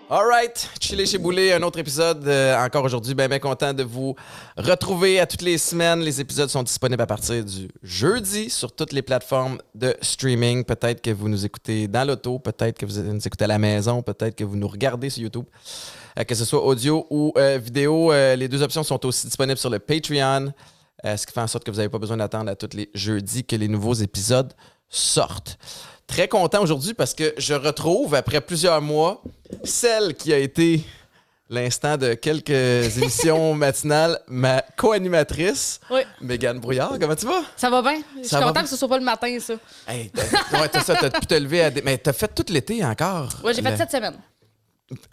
Alright, Chiller chez Boulet, un autre épisode encore aujourd'hui. Bien content de vous retrouver à toutes les semaines. Les épisodes sont disponibles à partir du jeudi sur toutes les plateformes de streaming. Peut-être que vous nous écoutez dans l'auto, peut-être que vous nous écoutez à la maison, peut-être que vous nous regardez sur YouTube. Que ce soit audio ou vidéo, les deux options sont aussi disponibles sur le Patreon, ce qui fait en sorte que vous n'avez pas besoin d'attendre à tous les jeudis que les nouveaux épisodes sortent. Très content aujourd'hui parce que je retrouve, après plusieurs mois, celle qui a été l'instant de quelques émissions matinales, ma co-animatrice, oui. Mégane Brouillard. Comment tu vas? Ça va bien. Je suis contente que ce soit pas le matin, ça. Hey, t'as pu te lever à... Mais t'as fait tout l'été encore? Oui, j'ai fait 7 semaines.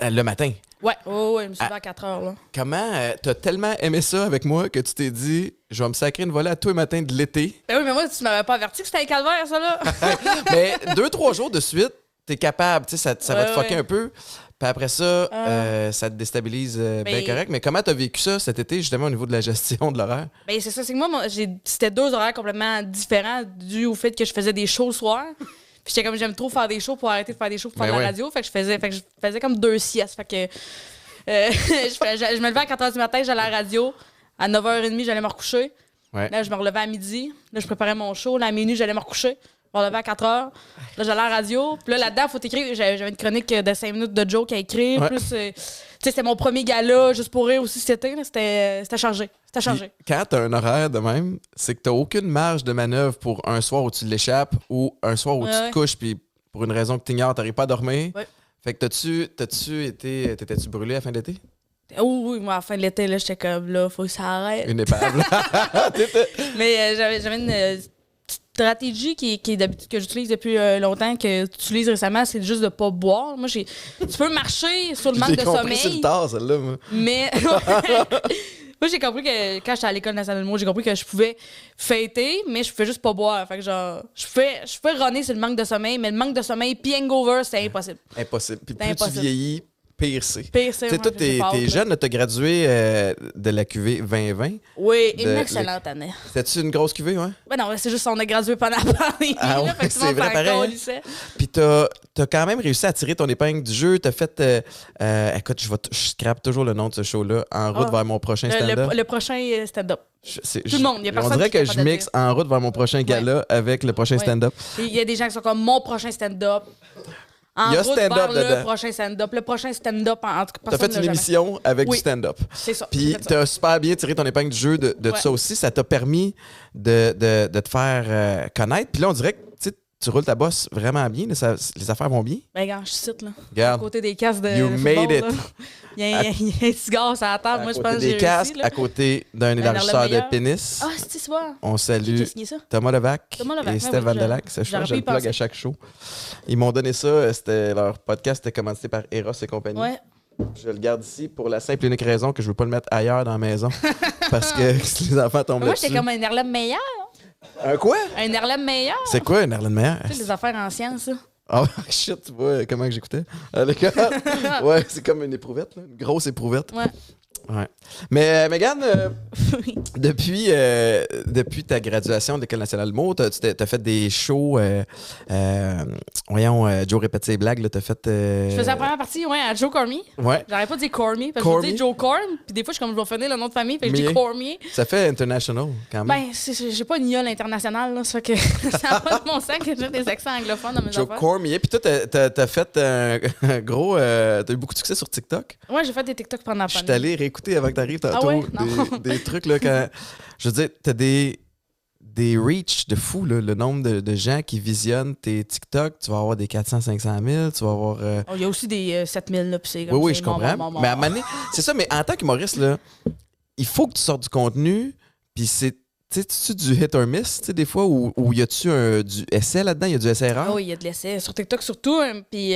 Le matin? Ouais, je me suis levé à 4 heures. Là. Comment t'as tellement aimé ça avec moi que tu t'es dit, je vais me sacrer une volée à tous les matins de l'été? Ben oui, mais moi, tu m'avais pas averti que c'était un calvaire, ça, là. Mais 2-3 jours de suite, t'es capable, tu sais, ça va te fucker un peu. Puis après ça, ça te déstabilise bien correct. Mais comment t'as vécu ça cet été, justement, au niveau de la gestion de l'horaire? Ben c'est ça, c'est que moi, c'était 2 horaires complètement différents dû au fait que je faisais des shows le soir. Puis j'étais comme, j'aime trop faire des shows pour arrêter de faire des shows pour faire de la radio. Fait que je faisais comme 2 siestes. Fait que je me levais à 4h du matin, j'allais à la radio. À 9h30, j'allais me recoucher. Ouais. Là, je me relevais à midi. Là, je préparais mon show. Là, à minuit, j'allais me recoucher. Je me relevais à 4h. Là, j'allais à la radio. Puis là-dedans, il faut écrire. J'avais une chronique de 5 minutes de joke à écrire. Ouais. Plus, tu sais, c'était mon premier gala, juste pour rire aussi cet été. Là, c'était chargé. C'était chargé. Puis, quand t'as un horaire de même, c'est que t'as aucune marge de manœuvre pour un soir où tu l'échappes ou un soir où tu te couches puis pour une raison que t'ignores, t'arrives pas à dormir. Ouais. Fait que t'étais-tu brûlé à la fin d'été? Oui, moi, à la fin de l'été, là, j'étais comme, là, faut que ça arrête. Une épave. Mais j'avais une stratégie qui est d'habitude que j'utilise depuis longtemps, que tu utilises récemment, c'est juste de pas boire. Moi, tu peux marcher sur le manque de sommeil. J'ai compris sur le tard, celle-là, moi. Mais moi, j'ai compris que quand j'étais à l'École nationale de l'humour, j'ai compris que je pouvais fêter, mais je pouvais juste pas boire. Fait que genre, je pouvais runner sur le manque de sommeil, mais le manque de sommeil puis hangover, c'était impossible. Impossible. Puis plus tu vieillis, pire c'est. Pire c'est. Tu sais, toi, t'es jeune, t'as gradué de la QV 2020. Oui, une excellente année. C'était-tu une grosse QV, ouais? Ben non, c'est juste qu'on a gradué pendant la pandémie. Ah ouais, là, fait que c'est vrai, pareil. Puis t'as quand même réussi à tirer ton épingle du jeu. T'as fait... écoute, je scrape toujours le nom de ce show-là. En route vers mon prochain stand-up. Le prochain stand-up. Tout le monde, il y a personne. On dirait que je mixe En route vers mon prochain gala avec le prochain stand-up. Il y a des gens qui sont comme mon prochain stand-up. En il y a route stand-up vers dedans. Le prochain stand-up. Le prochain stand-up, en tout cas, t'as fait une émission avec du stand-up. C'est ça. Puis t'as super bien tiré ton épingle du jeu de ça aussi. Ça t'a permis de te faire connaître. Puis là, on dirait que tu roules ta bosse vraiment bien. Là, les affaires vont bien. Ben, regarde, je cite, là. Regarde. À côté des casques de. You made it. Il y a un cigare sur la table. Moi, je pense que j'ai des casques, réussi, à côté d'un élargisseur de pénis. Ah, c'est ça. On salue Thomas Levac et Steph Vandelac. Je le plug à chaque show. Ils m'ont donné ça. Leur podcast était commandité par Eros et compagnie. Ouais. Je le garde ici pour la simple et unique raison que je veux pas le mettre ailleurs dans la maison. Parce que si les enfants tombent là-dessus... Moi, j'étais comme un Erlem meilleur. Un quoi? Un Erlem meilleur. C'est quoi un Erlem meilleur? Tu sais, les affaires anciennes, ça. Ah, shit, tu vois comment que j'écoutais? Ouais, c'est comme une éprouvette, là, une grosse éprouvette. Ouais. Ouais. Mais Mégane, depuis ta graduation de l'École nationale de l'humour, t'as fait des shows. Joe répète ses blagues, là, t'as fait. Je faisais la première partie, à Joe Cormier. Ouais. J'arrête pas de dire Cormier, parce que je dis Joe Corm, puis des fois, je suis comme, je vais finir le nom de famille, fait que je dis Cormier. Ça fait international, quand même. Ben, j'ai pas une gueule internationale, là, ça fait que ça n'a pas de bon sens que j'ai des accents anglophones dans mes affaires. Joe Cormier, puis toi, t'as fait un gros. T'as eu beaucoup de succès sur TikTok. Ouais, j'ai fait des TikTok pendant la pandémie. Je suis allé réécouter avant que t'arrives tantôt des trucs, là, quand. Je veux dire, t'as des reach de fou, là, le nombre de gens qui visionnent tes TikTok. Tu vas avoir des 400-500 000, tu vas avoir... Il y a aussi des 7 000, là, puis c'est comme... Oui, je comprends. Mais à un moment donné, c'est ça, mais en tant qu'humoriste, là, il faut que tu sortes du contenu, puis c'est... Tu sais, du hit or miss, tu sais, des fois, ou y a-tu du essai là-dedans? Y a du essai-erreur? Ah oui, il y a de l'essai. Sur TikTok, surtout, puis...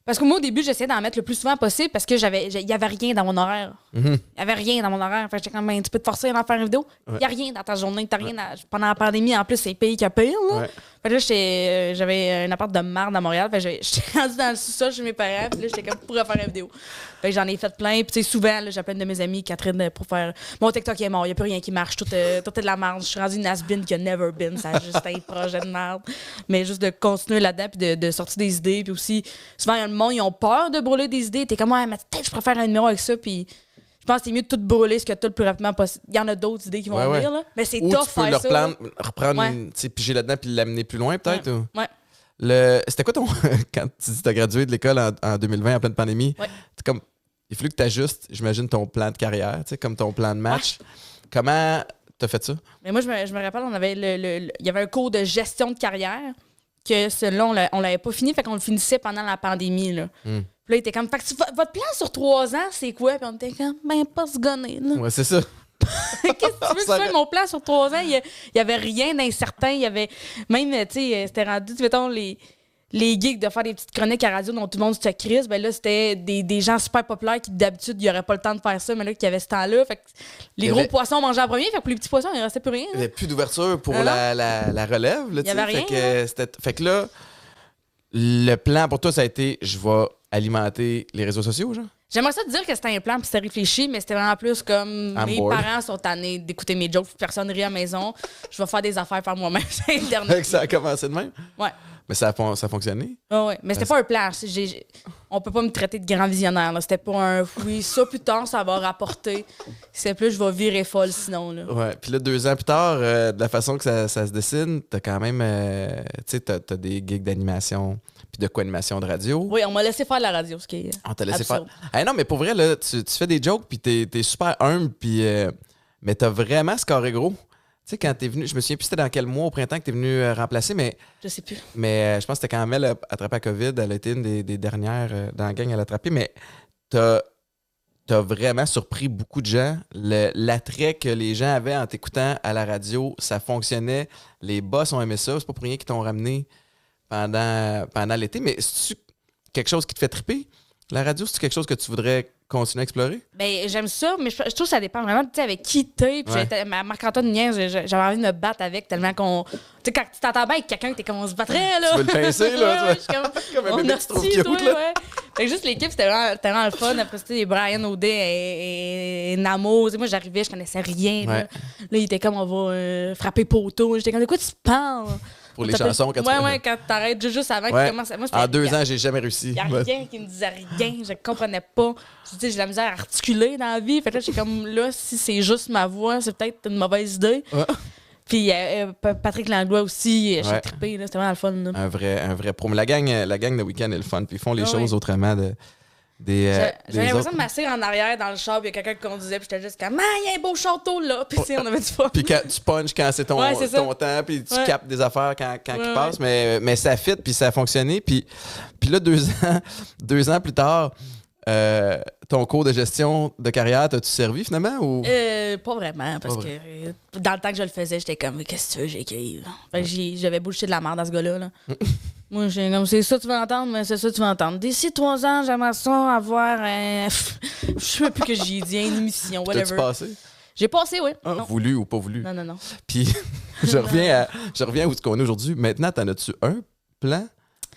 Parce que moi, au début, j'essayais d'en mettre le plus souvent possible parce que il y avait rien dans mon horaire. Mm-hmm. Il y avait rien dans mon horaire. Fait que j'étais comme, tu peux te forcer à en faire une vidéo. Il y a rien dans ta journée. T'as rien pendant la pandémie, en plus, c'est pire que pire. Là. Ouais. Fait que là, j'avais un appart de marde à Montréal. Fait que j'étais rendue dans le sous-sol chez mes parents. Puis là, j'étais comme pour faire une vidéo. Fait que j'en ai fait plein. Puis tu sais, souvent, là, j'appelle une de mes amies, Catherine, pour faire... Mon TikTok est mort. Il n'y a plus rien qui marche. Tout est de la merde. Je suis rendue une has-been qui a never been. Ça a juste un projet de merde. Mais juste de continuer là-dedans puis de sortir des idées. Puis aussi, souvent, il y a le monde, ils ont peur de brûler des idées. T'es comme, ouais, mais peut-être je préfère un numéro avec ça. Puis je pense que c'est mieux de tout brûler ce que tu le plus rapidement possible. Il y en a d'autres idées qui vont venir, là. Mais c'est tough faire ça. Ou tu peux reprendre, piger là-dedans puis l'amener plus loin, peut-être? Ouais. C'était quoi ton... Quand tu dis que tu as gradué de l'école en 2020, en pleine pandémie, comme... il fallu que tu ajustes, j'imagine, ton plan de carrière, comme ton plan de match. Ouais. Comment tu as fait ça? Mais moi, je me rappelle, on avait il y avait un cours de gestion de carrière que celui-là, on l'avait pas fini, fait qu'on le finissait pendant la pandémie, là. Puis là, il était comme, fait que votre plan sur 3 ans, c'est quoi? Puis on était comme, ben, pas se gonner, là. Ouais, c'est ça. Qu'est-ce que tu veux que je fasse mon plan sur 3 ans? Il y avait rien d'incertain. Il y avait même, tu sais, c'était rendu, mettons, les gigs de faire des petites chroniques à radio dont tout le monde se crise. Ben là, c'était des gens super populaires qui, d'habitude, il n'y aurait pas le temps de faire ça, mais là, qui avaient ce temps-là. Fait que les gros poissons mangeaient en premier, fait que pour les petits poissons, il ne restait plus rien. Il n'y avait plus d'ouverture pour la relève. Là, il n'y avait rien. Fait que là, le plan pour toi, ça a été, je vais alimenter les réseaux sociaux, genre? J'aimerais ça te dire que c'était un plan puis c'était réfléchi, mais c'était vraiment plus comme mes parents sont tannés d'écouter mes jokes, personne rit à la maison. Je vais faire des affaires par moi-même sur Internet. Ça a commencé de même? Ouais. Mais ça a fonctionné? Ouais. Mais c'était pas un plan. On peut pas me traiter de grand visionnaire. Là. C'était pas un oui, ça plus tard, ça va rapporter. C'est plus je vais virer folle sinon. Là. Ouais. Puis là, 2 ans plus tard, de la façon que ça se dessine, t'as quand même. Tu sais, t'as des gigs d'animation puis de co-animation de radio. Oui, on m'a laissé faire de la radio, ce qui est. On t'a laissé absurde. faire. Hey, non, mais pour vrai, là, tu fais des jokes puis t'es super humble, puis. Mais t'as vraiment scoré gros. Tu sais, quand t'es venu, je me souviens plus c'était dans quel mois au printemps que t'es venu remplacer, mais. Je sais plus. Mais je pense que c'était quand Mel a attrapé la COVID. Elle a été une des dernières dans la gang à l'attraper. Mais t'as vraiment surpris beaucoup de gens. L'attrait que les gens avaient en t'écoutant à la radio, ça fonctionnait. Les boss ont aimé ça. C'est pas pour rien qu'ils t'ont ramené pendant l'été. Mais c'est-tu quelque chose qui te fait triper? La radio, c'est quelque chose que tu voudrais continuer à explorer? Ben, j'aime ça, mais je trouve que ça dépend vraiment avec qui t'es. Puis Marc-Antoine Niaise, j'avais envie de me battre avec tellement qu'on. Tu sais, quand tu t'entends bien avec quelqu'un, t'es comme on se battrait, là. Tu veux le pincer, là? Ouais, je suis comme un bébé qui se trouve cute, là. Ouais. Fait que juste l'équipe, c'était vraiment le fun. Après, c'était Brian Audet et Namo. Moi, j'arrivais, je connaissais rien. Là, il était comme on va frapper poteau. J'étais comme de quoi tu parles? Pour les chansons, quand tu quand t'arrêtes juste avant qu'il commence. Moi, en 2 ans, j'ai jamais réussi. Il n'y a rien qui me disait rien. Je comprenais pas. J'ai de la misère à articuler dans la vie. Fait que là, j'étais comme là, si c'est juste ma voix, c'est peut-être une mauvaise idée. Ouais. Puis Patrick Langlois aussi, j'ai trippé. C'était vraiment le fun. Là. Un vrai pro. Mais la gang de Week-end est le fun. Puis ils font les choses autrement j'avais l'impression de m'asseoir en arrière dans le char, puis il y a quelqu'un qui conduisait, puis j'étais juste comme, il y a un beau château là, puis on avait du fun. Puis quand tu punches quand c'est ton temps, puis tu captes des affaires quand il passe, mais ça fit, puis ça a fonctionné. Puis là, 2 ans plus tard, ton cours de gestion de carrière, t'as-tu servi finalement? Ou? Pas vraiment, parce que dans le temps que je le faisais, j'étais comme, qu'est-ce que tu veux, j'écris. J'avais bullshit de la merde à ce gars-là. Là. Moi, j'étais comme, c'est ça que tu vas entendre, mais c'est ça que tu vas entendre. D'ici 3 ans, j'aimerais ça avoir un. Je sais plus que j'ai dit, une émission, whatever. T'as-tu passé? J'ai passé, oui. Voulu ou pas voulu? Non. Puis, je reviens à où on est aujourd'hui. Maintenant, t'en as-tu un plan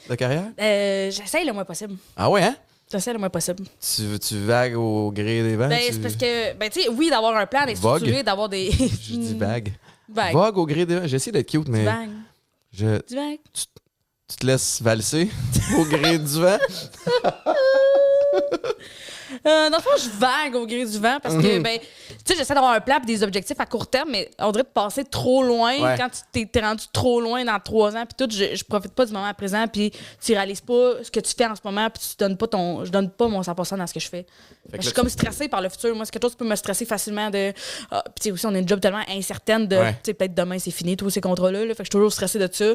de carrière? J'essaye le moins possible. Ah ouais, hein? J'essaie le moins possible. Tu vagues au gré des vents? C'est parce que, tu sais, oui, d'avoir un plan, d'être structuré, d'avoir des. Je dis vague. Vague au gré des vents. J'essaie d'être cute, mais. Du vague. Tu te laisses valser au gré du vent? Dans le fond, je vague au gré du vent parce que, tu sais, j'essaie d'avoir un plan et des objectifs à court terme, mais on dirait de passer trop loin quand tu t'es rendu trop loin dans 3 ans. Puis tout, je profite pas du moment présent, puis tu réalises pas ce que tu fais en ce moment, puis tu donnes pas je donne pas mon 100% dans ce que je fais. Je suis comme stressée par le futur. Moi, c'est quelque chose qui peut me stresser facilement de. Puis, tu sais, aussi, on a une job tellement incertaine de. Tu sais, peut-être demain, c'est fini, tous ces contrats-là. Fait que je suis toujours stressée de ça.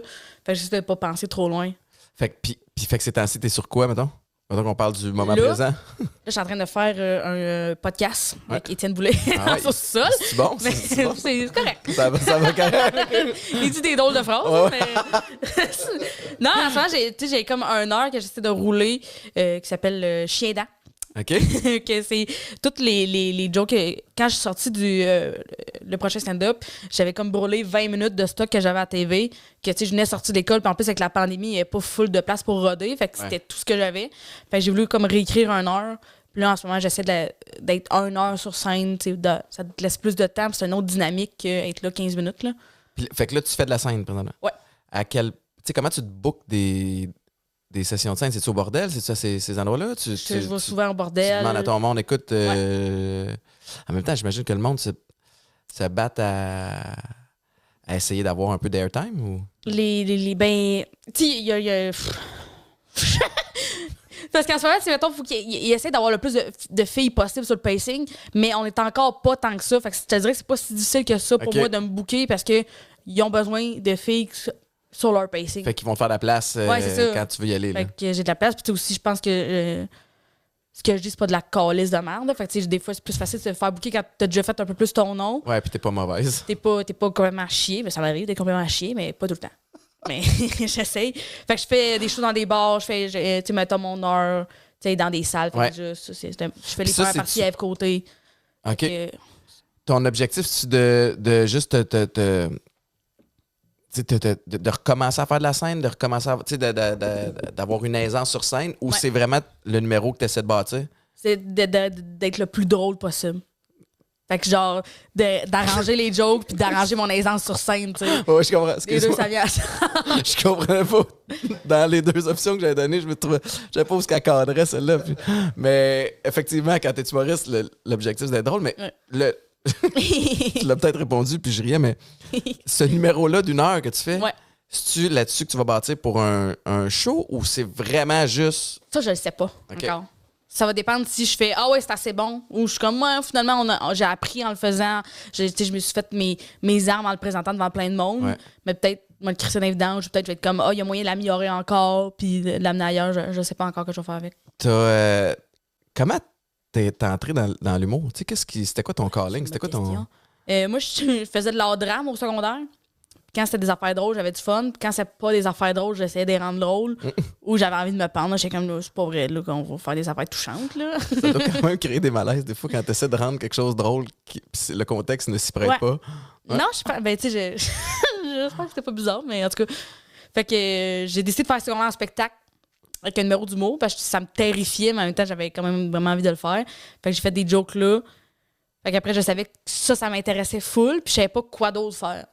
Fait que j'essaie de pas penser trop loin. Fait que ces temps-ci, t'es sur quoi, mettons? Mettons qu'on parle du moment présent. Là, je suis en train de faire un podcast avec Étienne Boulay sur le sol. C'est bon? C'est correct. Ça va correct. Il dit des drôles de phrases. Mais... non, en ce moment, j'ai comme 1 heure que j'essaie de rouler qui s'appelle Chien dent. OK. Que c'est toutes les jokes. Quand je suis sortie le prochain stand-up, j'avais comme brûlé 20 minutes de stock que j'avais à TV. Que tu sais, je venais sortir d'école, puis en plus, avec la pandémie, il n'y avait pas full de place pour roder. Fait que c'était tout ce que j'avais. Fait que j'ai voulu comme réécrire 1 heure. Puis là, en ce moment, j'essaie d'être 1 heure sur scène. Ça te laisse plus de temps, puis c'est une autre dynamique qu'être là 15 minutes. Là. Puis, fait que là, tu fais de la scène, présentement. Ouais. Tu sais, comment tu te bookes des sessions de scène? C'est-tu au bordel? C'est ça, ces endroits-là? Je vais souvent au Tu bordel. demandes à ton monde, écoute... En même temps, j'imagine que le monde se batte à essayer d'avoir un peu d'airtime ou... Ben... Tu sais, il y a Parce qu'en ce moment, mettons, faut qu'il essaie d'avoir le plus de filles possible sur le pacing, mais on est encore pas tant que ça. Fait que je te dirais que c'est pas si difficile que ça pour moi de me booker parce que ils ont besoin de filles sur leur pacing. Fait qu'ils vont te faire de la place quand tu veux y aller. Fait Là. que j'ai de la place. Puis aussi, je pense que ce que je dis, c'est pas de la calice de merde. Fait que des fois, c'est plus facile de se faire booker quand t'as déjà fait un peu plus ton nom. Ouais, puis t'es pas mauvaise. T'es pas complètement à chier. Mais ça m'arrive d'être complètement à chier, mais pas tout le temps. Mais j'essaye. Fait que je fais des shows dans des bars, tu sais, mettons mon heure, tu sais, dans des salles. Fait que je fais les premières parties à F côté. OK. Ton objectif, c'est de juste de recommencer à faire de la scène, de recommencer d'avoir une aisance sur scène, ou c'est vraiment le numéro que tu essaies de bâtir? C'est d'être le plus drôle possible. Fait que genre, d'arranger les jokes puis d'arranger mon aisance sur scène, tu sais. Ouais, je comprends. Les deux, ça vient. Je comprenais pas. Dans les deux options que j'avais données, je me trouvais... Je savais pas où qu'elle cadrait, celle-là. Mais effectivement, quand t'es humoriste, l'objectif, c'est d'être drôle. Mais tu l'as peut-être répondu, puis je riais, mais ce numéro-là d'1 heure que tu fais, c'est-tu là-dessus que tu vas bâtir pour un show ou c'est vraiment juste... Ça, je le sais pas encore. Ça va dépendre si je fais « Ah ouais, c'est assez bon » ou je suis comme « Moi, finalement, j'ai appris en le faisant. » Je me suis fait mes armes en le présentant devant plein de monde. Ouais. Mais peut-être, moi, le crisser dans les vidanges, peut-être je vais être comme « Ah, il y a moyen de l'améliorer encore, puis de l'amener ailleurs. » Je sais pas encore ce que je vais faire avec. Comment t'es entré dans l'humour? Tu sais, c'était quoi ton calling? C'était quoi ton... moi, je faisais de l'art drame au secondaire. Quand c'était des affaires drôles, j'avais du fun. Puis quand c'était pas des affaires drôles, j'essayais de les rendre drôles. Ou j'avais envie de me pendre. J'étais comme, c'est pas vrai là, qu'on va faire des affaires touchantes. Là. Ça doit quand même créer des malaises des fois quand tu essaies de rendre quelque chose drôle, le contexte ne s'y prête pas. Ouais. Non, ben, tu sais, je pense que c'était pas bizarre, mais en tout cas. Fait que j'ai décidé de faire secondaire en spectacle avec un numéro d'humour parce que ça me terrifiait, mais en même temps, j'avais quand même vraiment envie de le faire. Fait que j'ai fait des jokes là. Fait qu'après, je savais que ça m'intéressait full, puis je savais pas quoi d'autre faire.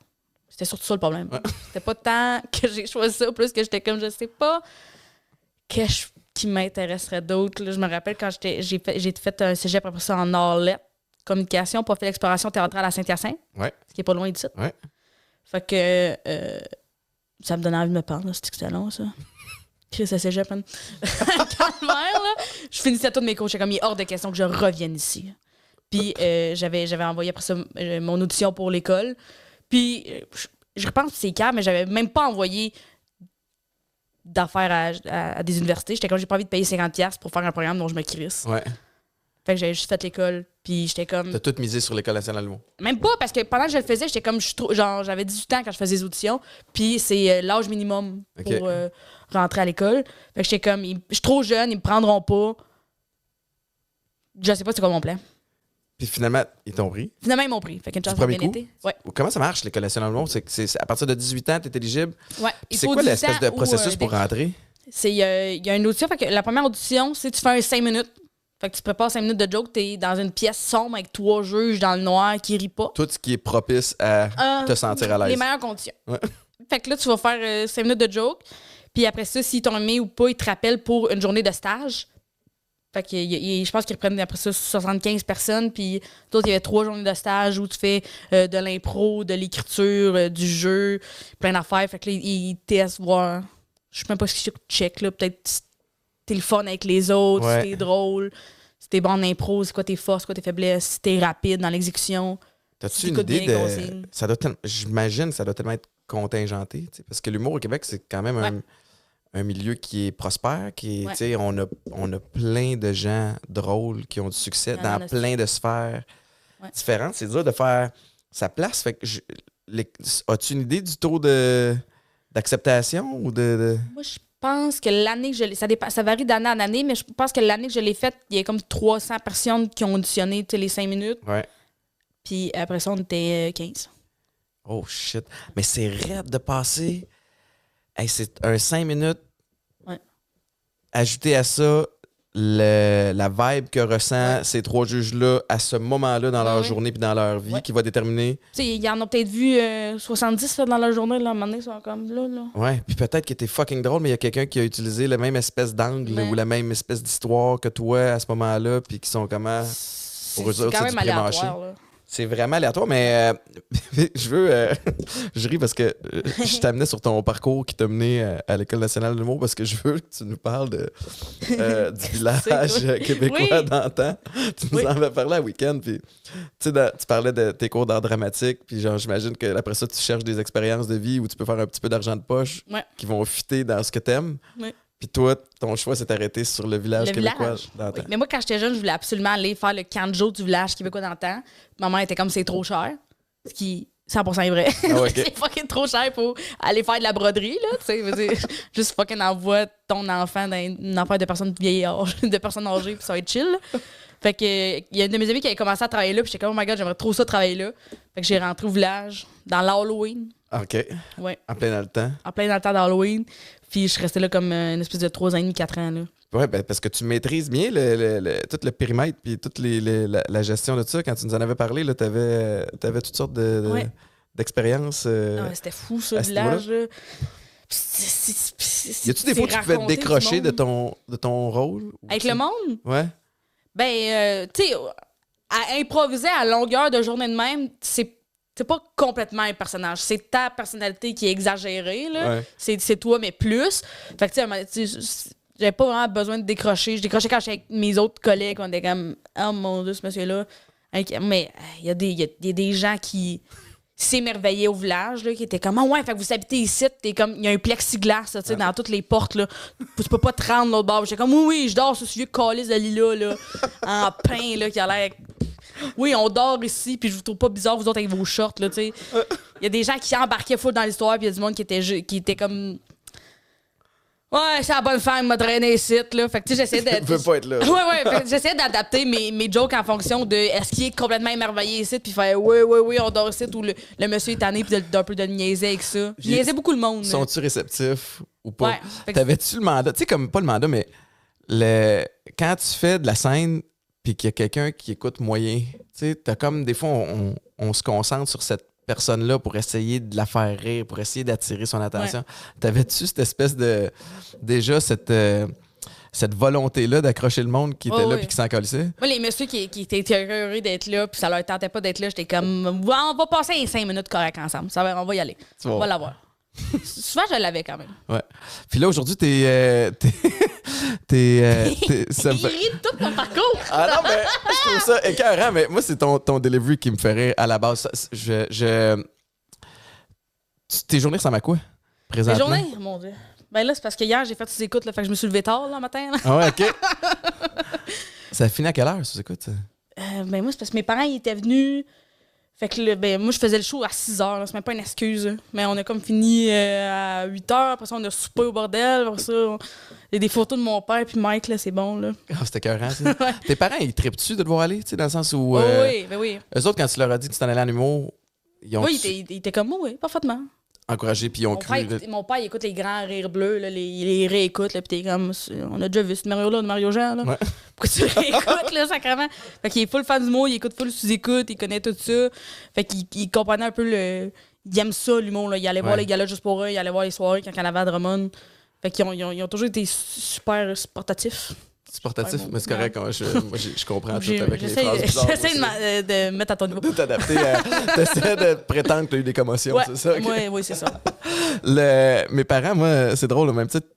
C'était surtout ça le problème. Ouais. C'était pas tant que j'ai choisi ça, plus que j'étais comme, je sais pas qui m'intéresserait d'autre. Là, je me rappelle quand j'ai fait un cégep après ça en Arlette, communication, pour faire l'exploration théâtrale à Saint-Hyacinthe, ce qui est pas loin d'ici. Ouais. Fait que ça me donnait envie de me pendre, c'était excellent, ça. Chris, ça cégep, hein. Calvaire, là. Je finissais tous mes cours, j'étais comme, il est hors de question que je revienne ici. Puis j'avais envoyé après ça mon audition pour l'école. Puis, je repense que c'est calme, mais j'avais même pas envoyé d'affaires à des universités. J'étais comme, j'ai pas envie de payer 50$ pour faire un programme dont je me crisse. Ouais. Fait que j'avais juste fait l'école, puis j'étais comme... T'as tout misé sur l'École nationale de l'humour? Même pas, parce que pendant que je le faisais, j'étais comme, j'avais 18 ans quand je faisais les auditions, puis c'est l'âge minimum pour rentrer à l'école. Fait que j'étais comme, je suis trop jeune, ils me prendront pas. Je sais pas c'est quoi mon plan. Puis finalement, ils t'ont pris? Finalement, ils m'ont pris. Fait qu'une chance de bien été. Ouais. Comment ça marche, l'École nationale de l'humour? C'est à partir de 18 ans, t'es éligible? Ouais. C'est quoi l'espèce de processus pour rentrer? Il y a une audition. Fait que la première audition, c'est tu fais un 5 minutes. Fait que tu prépares 5 minutes de joke. T'es dans une pièce sombre avec 3 juges dans le noir qui rient pas. Tout ce qui est propice à te sentir à l'aise. Les meilleures conditions. Ouais. Fait que là, tu vas faire 5 minutes de joke. Puis après ça, s'ils t'ont aimé ou pas, ils te rappellent pour une journée de stage. Fait que je pense qu'ils reprennent après ça 75 personnes. Puis d'autres, il y avait 3 journées de stage où tu fais de l'impro, de l'écriture, du jeu, plein d'affaires. Fait que là, ils testent, voir. Je sais même pas ce qu'ils check, là. Peut-être si t'es le fun avec les autres, si t'es drôle, si t'es bon en impro, c'est quoi tes forces, c'est quoi tes faiblesses, si t'es rapide dans l'exécution. T'as-tu une idée de. J'imagine que ça doit tellement être contingenté. Parce que l'humour au Québec, c'est quand même un milieu qui est prospère, on a plein de gens drôles qui ont du succès dans plein de sphères différentes. C'est dur de faire sa place. Fait que as-tu une idée du taux d'acceptation ou de... Moi, je pense que l'année que je l'ai... Ça varie d'année en année, mais je pense que l'année que je l'ai faite, il y a comme 300 personnes qui ont auditionné les 5 minutes. Ouais. Puis après ça, on était 15. Oh shit. Mais c'est raide de passer. Hey, c'est un 5 minutes. Ouais. Ajouter à ça la vibe que ressent ces 3 juges-là à ce moment-là dans leur journée puis dans leur vie qui va déterminer. Tu sais, ils en ont peut-être vu 70 là, dans leur journée, là, à un moment donné, ils sont comme là. Ouais, puis peut-être que t'es fucking drôle, mais il y a quelqu'un qui a utilisé la même espèce d'angle ou la même espèce d'histoire que toi à ce moment-là, puis qui sont comment. Pour eux C'est autres, quand c'est même du pré-mâché. aléatoire, là. C'est vraiment aléatoire, mais je veux. Je ris parce que je t'amenais sur ton parcours qui t'a mené à l'École nationale de l'humour parce que je veux que tu nous parles du village québécois d'antan. Tu nous en avais parlé à week-end, puis tu parlais de tes cours d'art dramatique, puis genre, j'imagine que après ça, tu cherches des expériences de vie où tu peux faire un petit peu d'argent de poche qui vont fitter dans ce que t'aimes. Ouais. Puis toi, ton choix s'est arrêté sur le village québécois d'antan. Oui. Mais moi, quand j'étais jeune, je voulais absolument aller faire le camp de jour du village québécois d'antan. Ma mère était comme c'est trop cher. Ce qui, 100% est vrai. Ah, okay. C'est fucking trop cher pour aller faire de la broderie, là. Tu sais, veux dire, juste fucking envoie ton enfant dans une affaire de personnes vieilles de personnes âgées, puis ça va être chill. Là. Fait que il y a une de mes amies qui avait commencé à travailler là, puis j'étais comme, oh my god, j'aimerais trop ça travailler là. Fait que j'ai rentré au village dans l'Halloween. OK. Ouais. En plein dans le temps. En plein dans le temps d'Halloween. Puis je suis restée là comme une espèce de 3 ans et demi, 4 ans. Là. Oui, ben parce que tu maîtrises bien tout le périmètre puis toute la gestion de ça. Quand tu nous en avais parlé, tu avais toutes sortes d'expériences. C'était fou, ça, le village. Là. Y a-tu des fois où tu pouvais te décrocher de ton rôle? Avec le monde? Ouais. Ben, tu sais, à improviser à longueur de journée de même, c'est pas complètement un personnage. C'est ta personnalité qui est exagérée, là. Ouais. C'est toi, mais plus. Fait que, tu sais, j'avais pas vraiment besoin de décrocher. Je décrochais quand j'étais avec mes autres collègues. On était comme, oh mon Dieu, ce monsieur-là. Mais il y a des gens qui s'émerveillaient au village, là, qui étaient comme, oh ouais, fait que vous habitez ici, t'es comme, il y a un plexiglas, tu sais, dans toutes les portes, là. Tu peux pas te rendre l'autre bord. J'étais comme, oui, je dors sur ce vieux calice de lilas, là, en pain, là, qui a l'air. Oui, on dort ici, puis je vous trouve pas bizarre, vous autres, avec vos shorts, là, tu sais. Il y a des gens qui embarquaient full dans l'histoire, puis il y a du monde qui était comme. Ouais, c'est la bonne femme, m'a traîné ici, là. Fait que, tu sais, j'essayais de. Je veux pas être là. Ouais, j'essayais d'adapter mes jokes en fonction de est-ce qu'il est complètement émerveillé ici, puis faire oui, on dort ici, ou le monsieur est tanné, puis d'un peu de niaiser avec ça. Je niaisais beaucoup le monde. Sont-tu réceptifs ou pas? Ouais. T'avais-tu le mandat? Tu sais, comme pas le mandat, mais quand tu fais de la scène, puis qu'il y a quelqu'un qui écoute moyen, tu sais, t'as comme des fois, on se concentre sur cette personne-là pour essayer de la faire rire, pour essayer d'attirer son attention. Ouais. T'avais-tu cette espèce de... Déjà, cette volonté-là d'accrocher le monde qui était là puis qui s'en colissait? Moi, les messieurs qui étaient heureux d'être là puis ça leur tentait pas d'être là, j'étais comme, on va passer les 5 minutes correctes ensemble. On va y aller. On va l'avoir. Souvent, je l'avais quand même. Ouais. Puis là, aujourd'hui, il rit de tout ton parcours. Ah non, mais je trouve ça écœurant, mais moi, c'est ton delivery qui me ferait à la base. Tes journées ressemblent à quoi, présentement? Mes journées? Mon Dieu. Ben là, c'est parce que hier, j'ai fait sous-écoute, fait que je me suis levé tard, là, le matin. Là. Ah ouais, OK. Ça finit à quelle heure, sous-écoute? Ben moi, c'est parce que mes parents, ils étaient venus... Fait que moi, je faisais le show à 6 heures. C'est même pas une excuse. Mais on a comme fini à 8 heures. Après ça, on a soupé au bordel. Après ça, il y a des photos de mon père puis Mike, là, c'est bon. Là. Oh, c'était écœurant, ça. Ouais. Tes parents, ils trippent-tu de te voir aller? Dans le sens où... oui, ben oui. Eux autres, quand tu leur as dit que tu t'en allais en humour, ils ont... Oui, ils étaient comme moi, oui, parfaitement. Encouragés, puis ils ont cru... Mon père, il écoute les grands rires bleus, là, il les réécoute, là, puis t'es comme... On a déjà vu ce Mario-là, de Mario Jean, là. Ouais. Pourquoi tu le réécoutes, là, sacrément? Fait qu'il est full fan d'humour, il écoute full sous-écoute, il connaît tout ça. Fait qu'il comprenait un peu le... Il aime ça, l'humour, là. Il allait voir les galas juste pour eux, il allait voir les soirées quand il avait à Drummond. Fait qu'ils ont toujours été super sportatifs. Sportatif, mais c'est correct. Moi, je comprends tout avec les phrases bizarres. J'essaie de mettre à ton niveau. De t'adapter. T'essaies de prétendre que t'as eu des commotions, c'est ça? Oui, c'est ça. Mes parents, moi, c'est drôle, même titre.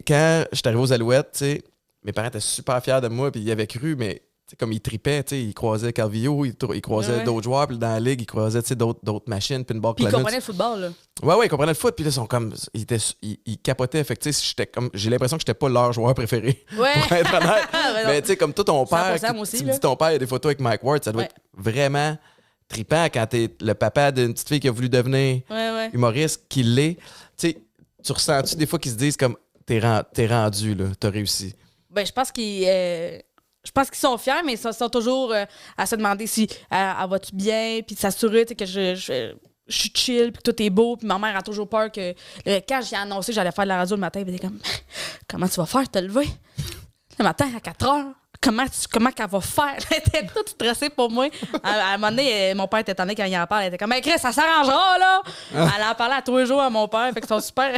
Quand je suis arrivé aux Alouettes, tu sais, mes parents étaient super fiers de moi, puis ils avaient cru, mais comme ils tripaient, ils croisaient Calvillo, ils croisaient d'autres joueurs, puis dans la ligue, ils croisaient d'autres machines, puis une barre. Puis ils comprenaient le football, là. Ouais, ils comprenaient le foot, puis là, ils sont comme. Ils capotaient. Fait que, tu sais, j'ai l'impression que j'étais pas leur joueur préféré. Ouais. Pour être honnête. Mais, tu sais, comme toi, ton père, tu me dis ton père, il y a des photos avec Mike Ward, ça doit être vraiment trippant quand t'es le papa d'une petite fille qui a voulu devenir humoriste, qui l'est. Tu sais, tu ressens-tu des fois qu'ils se disent comme t'es rendu, là. T'as réussi. Ben, je pense qu'ils sont fiers, mais ils sont toujours à se demander si elle va-tu bien, puis de s'assurer que je suis chill, puis que tout est beau, puis ma mère a toujours peur que... quand j'ai annoncé que j'allais faire de la radio le matin, elle était comme « Comment tu vas faire, te lever? Le matin à 4 heures? Comment qu'elle va faire? » Elle était toute stressée pour moi. À un moment donné, mon père était étonné quand il en parle. Elle était comme « Mais Chris, ça s'arrangera, là! » Elle en parlait à tous les jours à mon père. Fait qu'ils sont super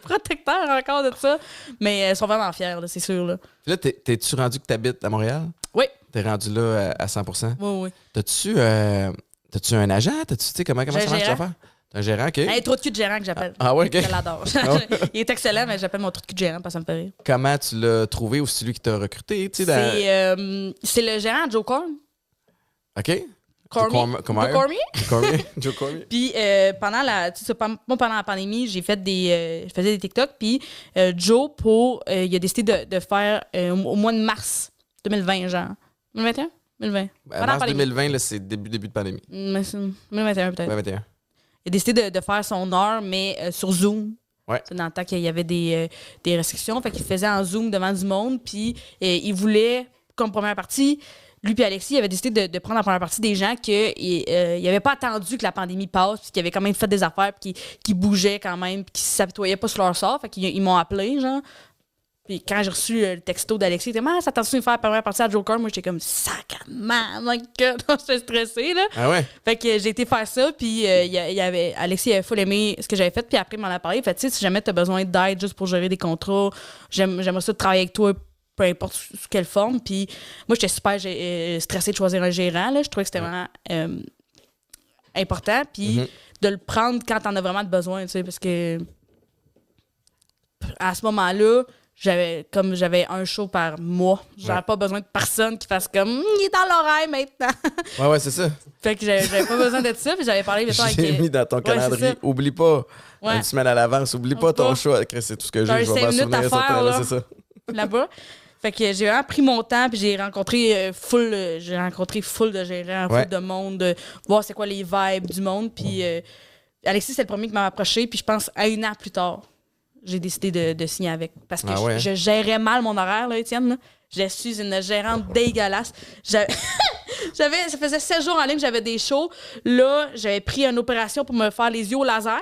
protecteurs encore de ça. Mais ils sont vraiment fiers, là, c'est sûr. Là, là t'es-tu rendu que t'habites à Montréal? Oui. T'es rendu là à 100%? Oui. T'as-tu un agent? Tu sais comment ça marche cette affaire? T'as un gérant, OK? Un trou de cul de gérant que j'appelle. Ah ouais, OK. Je l'adore. Il est excellent, mais j'appelle mon trou de cul de gérant parce que ça me fait rire. Comment tu l'as trouvé ou c'est lui qui t'a recruté? Tu sais, c'est le gérant, Joe Corm. OK. Joe Cormier. Puis pendant la pandémie, je faisais des TikTok. Puis Joe, il a décidé de faire au mois de mars 2020, genre. 2021? 2020. Mars 2020, là, c'est début de pandémie. 2021, peut-être. 2021. Il a décidé de faire son heure, mais sur Zoom. Ouais. Dans le temps qu'il y avait des restrictions. Fait qu'il faisait en Zoom devant du monde. Puis il voulait, comme première partie, lui et Alexis avaient décidé de prendre en première partie des gens qui n'avaient pas attendu que la pandémie passe, puis qui avaient quand même fait des affaires, puis qui bougeaient quand même, puis qui ne s'apitoyaient pas sur leur sort. Fait qu'ils m'ont appelé, genre. Puis quand j'ai reçu le texto d'Alexis, il était « ça t'attention de faire la première partie à Joker? » Moi, j'étais comme « Sacrement, my God! » J'étais stressée, là. Ah ouais? Fait que j'ai été faire ça, puis Alexis avait full aimé ce que j'avais fait, puis après, il m'en a parlé. Fait tu sais, si jamais t'as besoin d'aide juste pour gérer des contrats, j'aimerais ça travailler avec toi, peu importe sous quelle forme. Puis moi, j'étais super stressée de choisir un gérant, là. Je trouvais que c'était vraiment important, puis de le prendre quand t'en as vraiment besoin, tu sais, parce que à ce moment-là, j'avais un show par mois. J'avais pas besoin de personne qui fasse comme il est dans l'oreille maintenant. Ouais, c'est ça. Fait que j'avais pas besoin de ça, puis j'avais parlé J'ai mis dans ton calendrier. Oublie pas. Une semaine à l'avance, oublie pas ton show. C'est tout ce que j'ai. Je vais m'en souvenir là, c'est ça. Là-bas. Fait que j'ai vraiment pris mon temps, puis j'ai rencontré full de gérants, full de monde, voir c'est quoi les vibes du monde. Puis Alexis, c'est le premier qui m'a approché, puis je pense à 1 an plus tard, j'ai décidé de signer avec. Parce que je gérais mal mon horaire, là, Étienne. Là. Je suis une gérante dégueulasse. Ça faisait 7 jours en ligne que j'avais des shows. Là, j'avais pris une opération pour me faire les yeux au laser.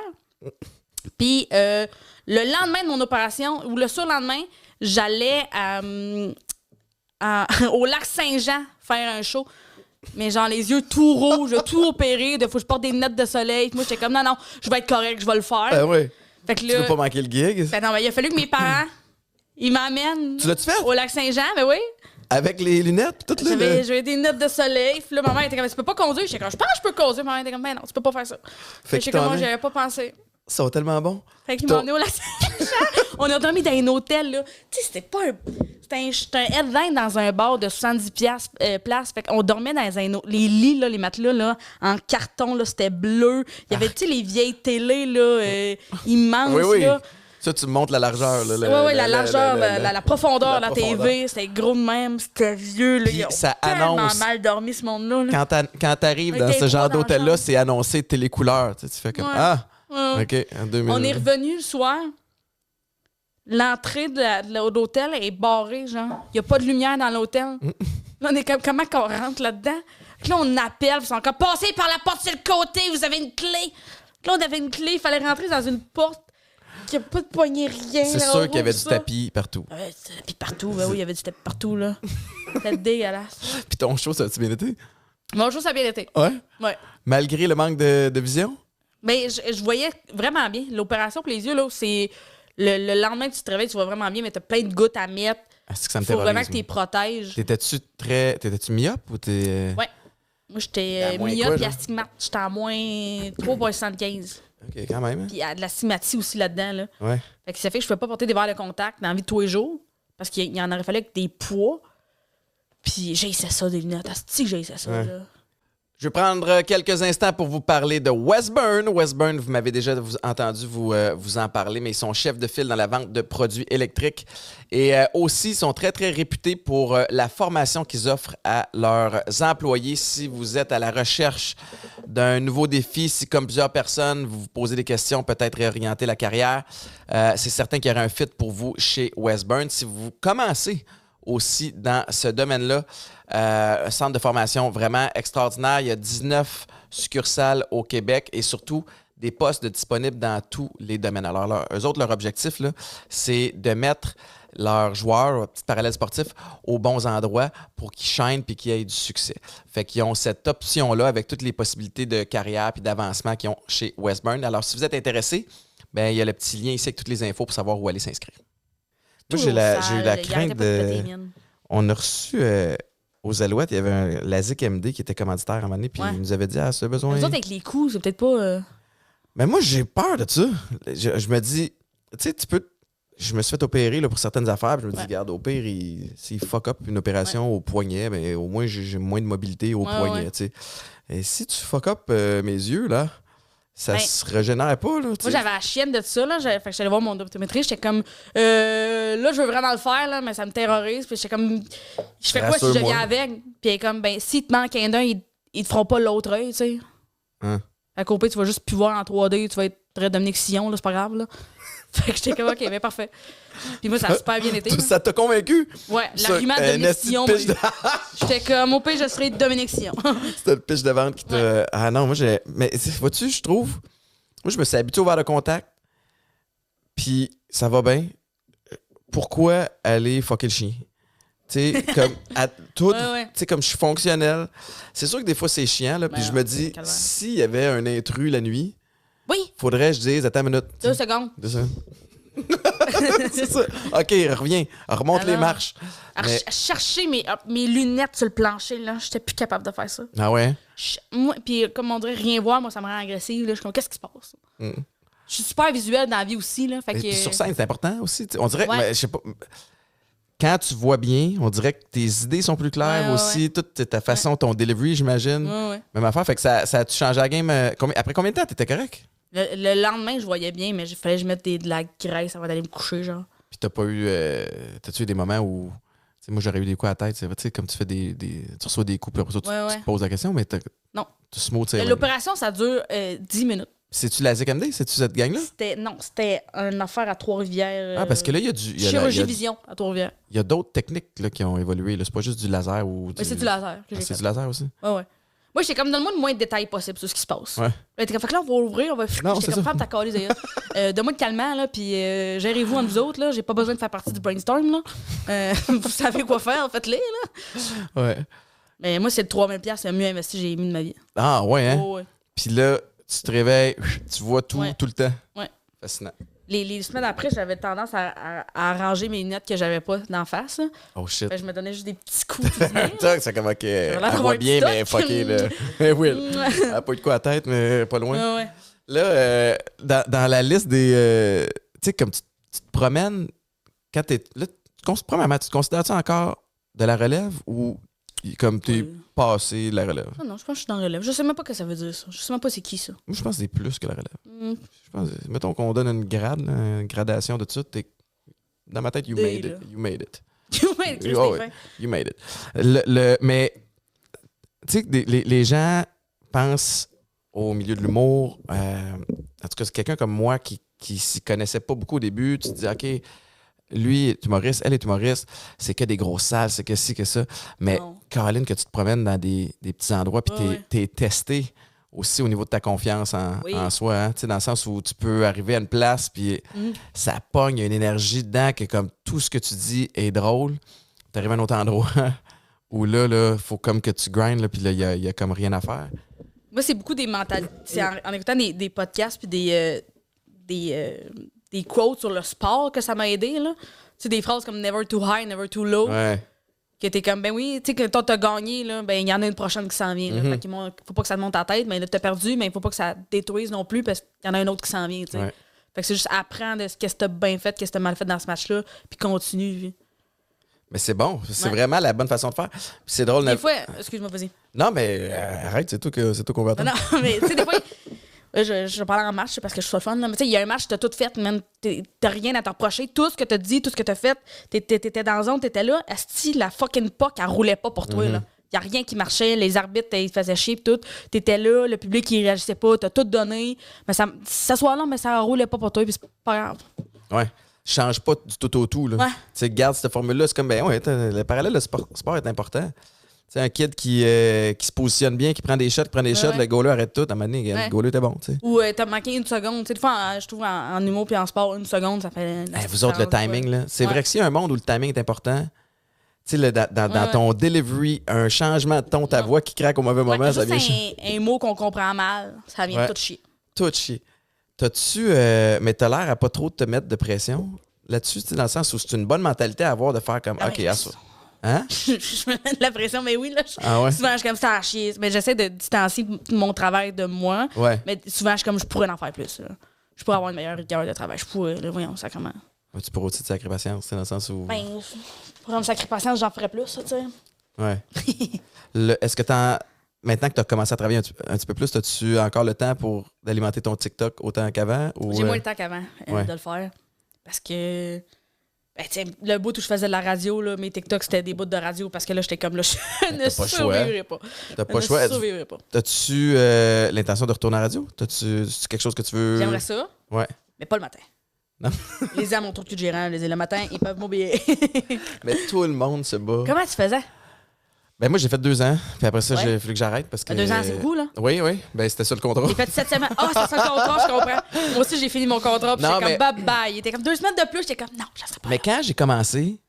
Puis le lendemain de mon opération, ou le surlendemain, j'allais au lac Saint-Jean faire un show. Mais genre les yeux tout rouges, tout opéré. Faut que je porte des lunettes de soleil. Moi, j'étais comme non, je vais être correct, je vais le faire. Ah oui. Fait que là, tu veux pas manquer le gig? Ben non, mais il a fallu que mes parents ils m'amènent tu l'as-tu fait? Au lac Saint-Jean, ben oui. Avec les lunettes pis tout là? J'avais des lunettes de soleil. Puis là, ma mère était comme, tu peux pas conduire. J'étais comme, je pense que je peux conduire. Ma mère était comme, ben non, tu peux pas faire ça. Fait que j'étais comme, moi, j'avais pas pensé. Ça va tellement bon. Fait qu'ils m'ont emmené au lac Saint-Jean. On a dormi dans un hôtel, là. Tu sais, c'était pas un... C'était un headline dans un bar de 70 places. Fait qu'on dormait dans les lits, là, les matelas, là, en carton, là, c'était bleu. Il y avait, tu sais, les vieilles télés, là, immenses, oui. là. Ça, tu montres la largeur. Oui, la largeur, la profondeur de la TV. C'était gros de même, c'était vieux. Là. Ils ont ça tellement annonce... mal dormi, ce monde-là. Là. Quand t'arrives dans ce genre d'hôtel-là, c'est annoncé télécouleur. Tu fais comme, OK, en 2000. On est revenu le soir. L'entrée de l'hôtel est barrée, genre. Il n'y a pas de lumière dans l'hôtel. Là, on est comme, comment qu'on rentre là-dedans? Là, on appelle, ils sont encore passez par la porte sur le côté, vous avez une clé. Là, on avait une clé, il fallait rentrer dans une porte. Il n'y a pas de poignée, rien. C'est sûr qu'il y avait du tapis partout. Ouais, du tapis partout. Ben oui, il y avait du tapis partout, là. C'était dégueulasse. Puis ton show, ça a-tu bien été? Mon show, ça a bien été. Ouais? Ouais. Malgré le manque de vision? Ben, je voyais vraiment bien. L'opération pour les yeux, là, c'est... Le lendemain que tu te réveilles, tu vois vraiment bien, mais t'as plein de gouttes à mettre. C'est que ça me faut vraiment que tu les protèges. T'étais-tu myope ou t'es... Ouais. Moi, j'étais myope et astigmate. J'étais à moins 3,75. OK, quand même. Puis il y a de l'astigmatie aussi là-dedans. Là. Ouais. Fait que ça fait que je ne pouvais pas porter des verres de contact dans la vie de tous les jours parce qu'il y en aurait fallu avec des poids. Puis j'ai essayé ça, des lunettes. Asti que j'ai essayé ça, là. Je vais prendre quelques instants pour vous parler de Westburn. Westburn, vous m'avez déjà entendu vous en parler, mais ils sont chefs de file dans la vente de produits électriques et aussi ils sont très, très réputés pour la formation qu'ils offrent à leurs employés. Si vous êtes à la recherche d'un nouveau défi, si comme plusieurs personnes, vous vous posez des questions, peut-être réorienter la carrière, c'est certain qu'il y aura un fit pour vous chez Westburn. Si vous commencez aussi dans ce domaine-là, un centre de formation vraiment extraordinaire. Il y a 19 succursales au Québec et surtout des postes disponibles dans tous les domaines. Alors, eux autres, leur objectif, là, c'est de mettre leurs joueurs, petit parallèle sportif, aux bons endroits pour qu'ils chaînent et qu'ils aient du succès. Fait qu'ils ont cette option-là avec toutes les possibilités de carrière et d'avancement qu'ils ont chez Westburn. Alors, si vous êtes intéressé, ben, il y a le petit lien ici avec toutes les infos pour savoir où aller s'inscrire. Moi, j'ai eu la crainte de... On a reçu aux Alouettes, il y avait la ZIC MD qui était commanditaire à un moment donné, puis il nous avait dit c'est besoin. Nous autres, avec les coûts, c'est peut-être pas. Mais moi, j'ai peur de ça. Je me dis, tu sais, je me suis fait opérer là, pour certaines affaires, puis je me dis, regarde, au pire, s'il fuck up une opération au poignet, ben, au moins, j'ai moins de mobilité au poignet, tu sais. Et si tu fuck up mes yeux, là, ça se régénère pas, là. Moi, j'avais la chienne de ça, là. Fait que j'allais voir mon optométriste. J'étais comme, là, je veux vraiment le faire, là, mais ça me terrorise. Puis j'étais comme, je fais quoi si je viens avec? Puis elle est comme, ben, s'il te manque un d'œil, ils te feront pas l'autre œil, tu sais. Hein? À côté, tu vas juste plus voir en 3D. Tu vas être très Dominique Sillon, là, c'est pas grave, là. Fait que j'étais comme, OK, ben, parfait. Puis moi, ça a super bien été. Ça t'a convaincu? Ouais, l'argument de Dominique Sillon. J'étais comme, au pire, je serais Dominique Sillon. C'était le pitch de vente qui t'a. Ouais. Ah non, moi, mais vois-tu, je trouve. Moi, je me suis habitué au verre de contact. Puis, ça va bien. Pourquoi aller fucker le chien? Tu sais, comme à tout. Tu sais, comme je suis fonctionnel. C'est sûr que des fois, c'est chiant, là. Puis je me dis, s'il y avait un intrus la nuit. Oui. Faudrait que je dise, attends une minute. 2 secondes. 2 secondes. C'est ça. OK, reviens. Remonte les marches. Mais... Chercher mes lunettes sur le plancher, là, j'étais plus capable de faire ça. Ah ouais? Moi, puis comme on dirait, rien voir, moi, ça me rend agressive. Là. Je suis comme, qu'est-ce qui se passe? Je suis super visuelle dans la vie aussi. Là, fait que... Sur scène, c'est important aussi. On dirait, je sais pas... Quand tu vois bien, on dirait que tes idées sont plus claires aussi. Toute ta façon, ton delivery, j'imagine. Même affaire. Fait que ça a-tu changé la game? Après combien de temps t'étais correct? Le lendemain, je voyais bien, mais il fallait que je mette de la graisse avant d'aller me coucher, genre. Puis t'as-tu eu des moments où... moi, j'aurais eu des coups à la tête. Tu sais, comme tu fais tu reçois des coups, puis après ça, tu te poses la question, mais non. Tu smooth. L'opération, ça dure 10 minutes. C'est-tu la ZIC-MD? C'est-tu cette gang-là? C'était une affaire à Trois-Rivières. Ah, parce que là, il y a du... Chirurgie vision à Trois-Rivières. Il y a d'autres techniques là, qui ont évolué. C'est pas juste du laser ou du... Mais c'est du laser que j'ai fait. C'est du laser aussi? Ouais. Moi, j'étais comme, donne-moi le moins de détails possible sur ce qui se passe. Ouais. Fait que là, on va ouvrir, on va... J'étais comme, femme, t'as calé, donne-moi le calmant, là, puis gérez-vous entre vous autres, là. J'ai pas besoin de faire partie du brainstorm, là. Vous savez quoi faire, faites-les, là. Ouais. Mais moi, c'est le 3000$, c'est le mieux investi que j'ai mis de ma vie. Ah, ouais, hein? Oh, ouais. Puis là, tu te réveilles, tu vois tout, tout le temps. Ouais. Fascinant. Les semaines après, j'avais tendance à arranger mes lunettes que j'avais pas d'en face. Oh shit. Je me donnais juste des petits coups. C'est comme, OK, elle voit bien, mais fucké, là. Will. Elle a pas eu de quoi à la tête, mais pas loin. Ouais. Là, dans la liste des... tu sais, comme tu te promènes, quand t'es... Là, premièrement, tu te considères-tu encore de la relève ou comme t'es passé la relève? Non, je pense que je suis dans la relève. Je sais même pas ce que ça veut dire, ça. Je sais même pas c'est qui, ça. Moi, je pense que c'est plus que la relève. Je pense, mettons qu'on donne une gradation de tout ça, dans ma tête, you made it. You made it. You made it. Mais, tu sais, les gens pensent au milieu de l'humour. En tout cas, c'est quelqu'un comme moi qui s'y connaissait pas beaucoup au début. Tu te dis, OK, lui est humoriste, elle est humoriste, c'est que des grosses salles, c'est que ci, que ça. Mais, Caroline, que tu te promènes dans des petits endroits, puis t'es testé aussi au niveau de ta confiance en soi, hein? Dans le sens où tu peux arriver à une place, puis ça pogne, il y a une énergie dedans que comme tout ce que tu dis est drôle. Tu arrives à un autre endroit où là, faut comme que tu grindes, puis là, il y a comme rien à faire. Moi, c'est beaucoup des mentalités. C'est en écoutant des podcasts, puis des quotes sur le sport que ça m'a aidé, là. Tu sais, des phrases comme « never too high, never too low ». Que t'es comme, ben oui, tu sais, quand t'as gagné, là, ben il y en a une prochaine qui s'en vient. Là. Fait qu'il faut pas que ça te monte à la tête, mais là, t'as perdu, mais il faut pas que ça détruise non plus parce qu'il y en a un autre qui s'en vient, tu sais. Fait que c'est juste apprendre de ce que t'as bien fait, qu'est-ce que t'as mal fait dans ce match-là, puis continue. Mais c'est bon. C'est vraiment la bonne façon de faire. Puis c'est drôle. Des fois, excuse-moi, vas-y. Non, mais arrête, c'est toi qu'on va attendre. Non, mais tu sais, des fois, je parle en marche parce que je suis fun. Là. Mais tu sais, il y a un match, t'as tout fait, même. T'as rien à te reprocher. Tout ce que t'as dit, tout ce que t'as fait, t'étais dans la zone, t'étais là. Asti, la fucking puck, elle roulait pas pour toi, là. Il y a rien qui marchait. Les arbitres, ils te faisaient chier, pis tout. T'étais là, le public, il réagissait pas. T'as tout donné. Mais ça soit là, mais ça roulait pas pour toi, puis c'est pas grave. Ouais. Change pas du tout au tout, là. Ouais. Tu sais, garde cette formule-là. C'est comme, ben ouais, le parallèle, le sport est important. C'est un kid qui se positionne bien, qui prend des shots, le goaler arrête tout. À un moment donné, le goaler était bon, tu sais. Ou t'as manqué une seconde. Tu sais, des fois, je trouve en humour puis en sport, une seconde, ça fait. Vous autres, le timing, là. C'est vrai que s'il y a un monde où le timing est important, tu sais, dans ton delivery, un changement de ton, ta voix qui craque au mauvais moment, ça vient chier. Un mot qu'on comprend mal, ça vient tout chier. Tout chier. T'as-tu. Mais t'as l'air à pas trop te mettre de pression là-dessus, tu sais, dans le sens où c'est une bonne mentalité à avoir de faire comme, OK, à ça. Hein? Je me mets de la pression, mais oui, là. Ouais? Souvent, je suis comme ça à chier. Mais j'essaie de distancier mon travail de moi. Ouais. Mais souvent, je suis comme, je pourrais en faire plus. Là. Je pourrais avoir une meilleure rigueur de travail. Je pourrais, là, voyons, ça comment. Tu pourrais aussi te sacrer patience, c'est dans le sens où. Ben, pour me sacrer patience, j'en ferais plus, ça, tu sais. Ouais. Est-ce que maintenant que tu as commencé à travailler un petit peu plus, as-tu encore le temps pour d'alimenter ton TikTok autant qu'avant? J'ai moins le temps qu'avant de le faire. Parce que. Ben, le bout où je faisais de la radio, là, mes TikTok, c'était des bouts de radio parce que là, j'étais comme là, je ne survivrai pas. T'as pas le choix. Survivrai pas. As-tu l'intention de retourner à la radio? T'as-tu quelque chose que tu veux. J'aimerais ça. Ouais. Mais pas le matin. Non. Les âmes ont trop de gérant. Le matin, ils peuvent m'oublier. Mais tout le monde se bat. Comment tu faisais? Ben moi, j'ai fait 2 ans. Puis après ça, il a fallu que j'arrête parce que. 2 ans, c'est cool, là? Oui. Ben c'était ça le contrat. J'ai fait 7 semaines. Ah, c'est ça le contrat, je comprends. Moi aussi, j'ai fini mon contrat. Puis j'étais comme bye-bye. Il était comme 2 semaines de plus. J'étais comme non, je ne serai pas. Mais quand j'ai commencé,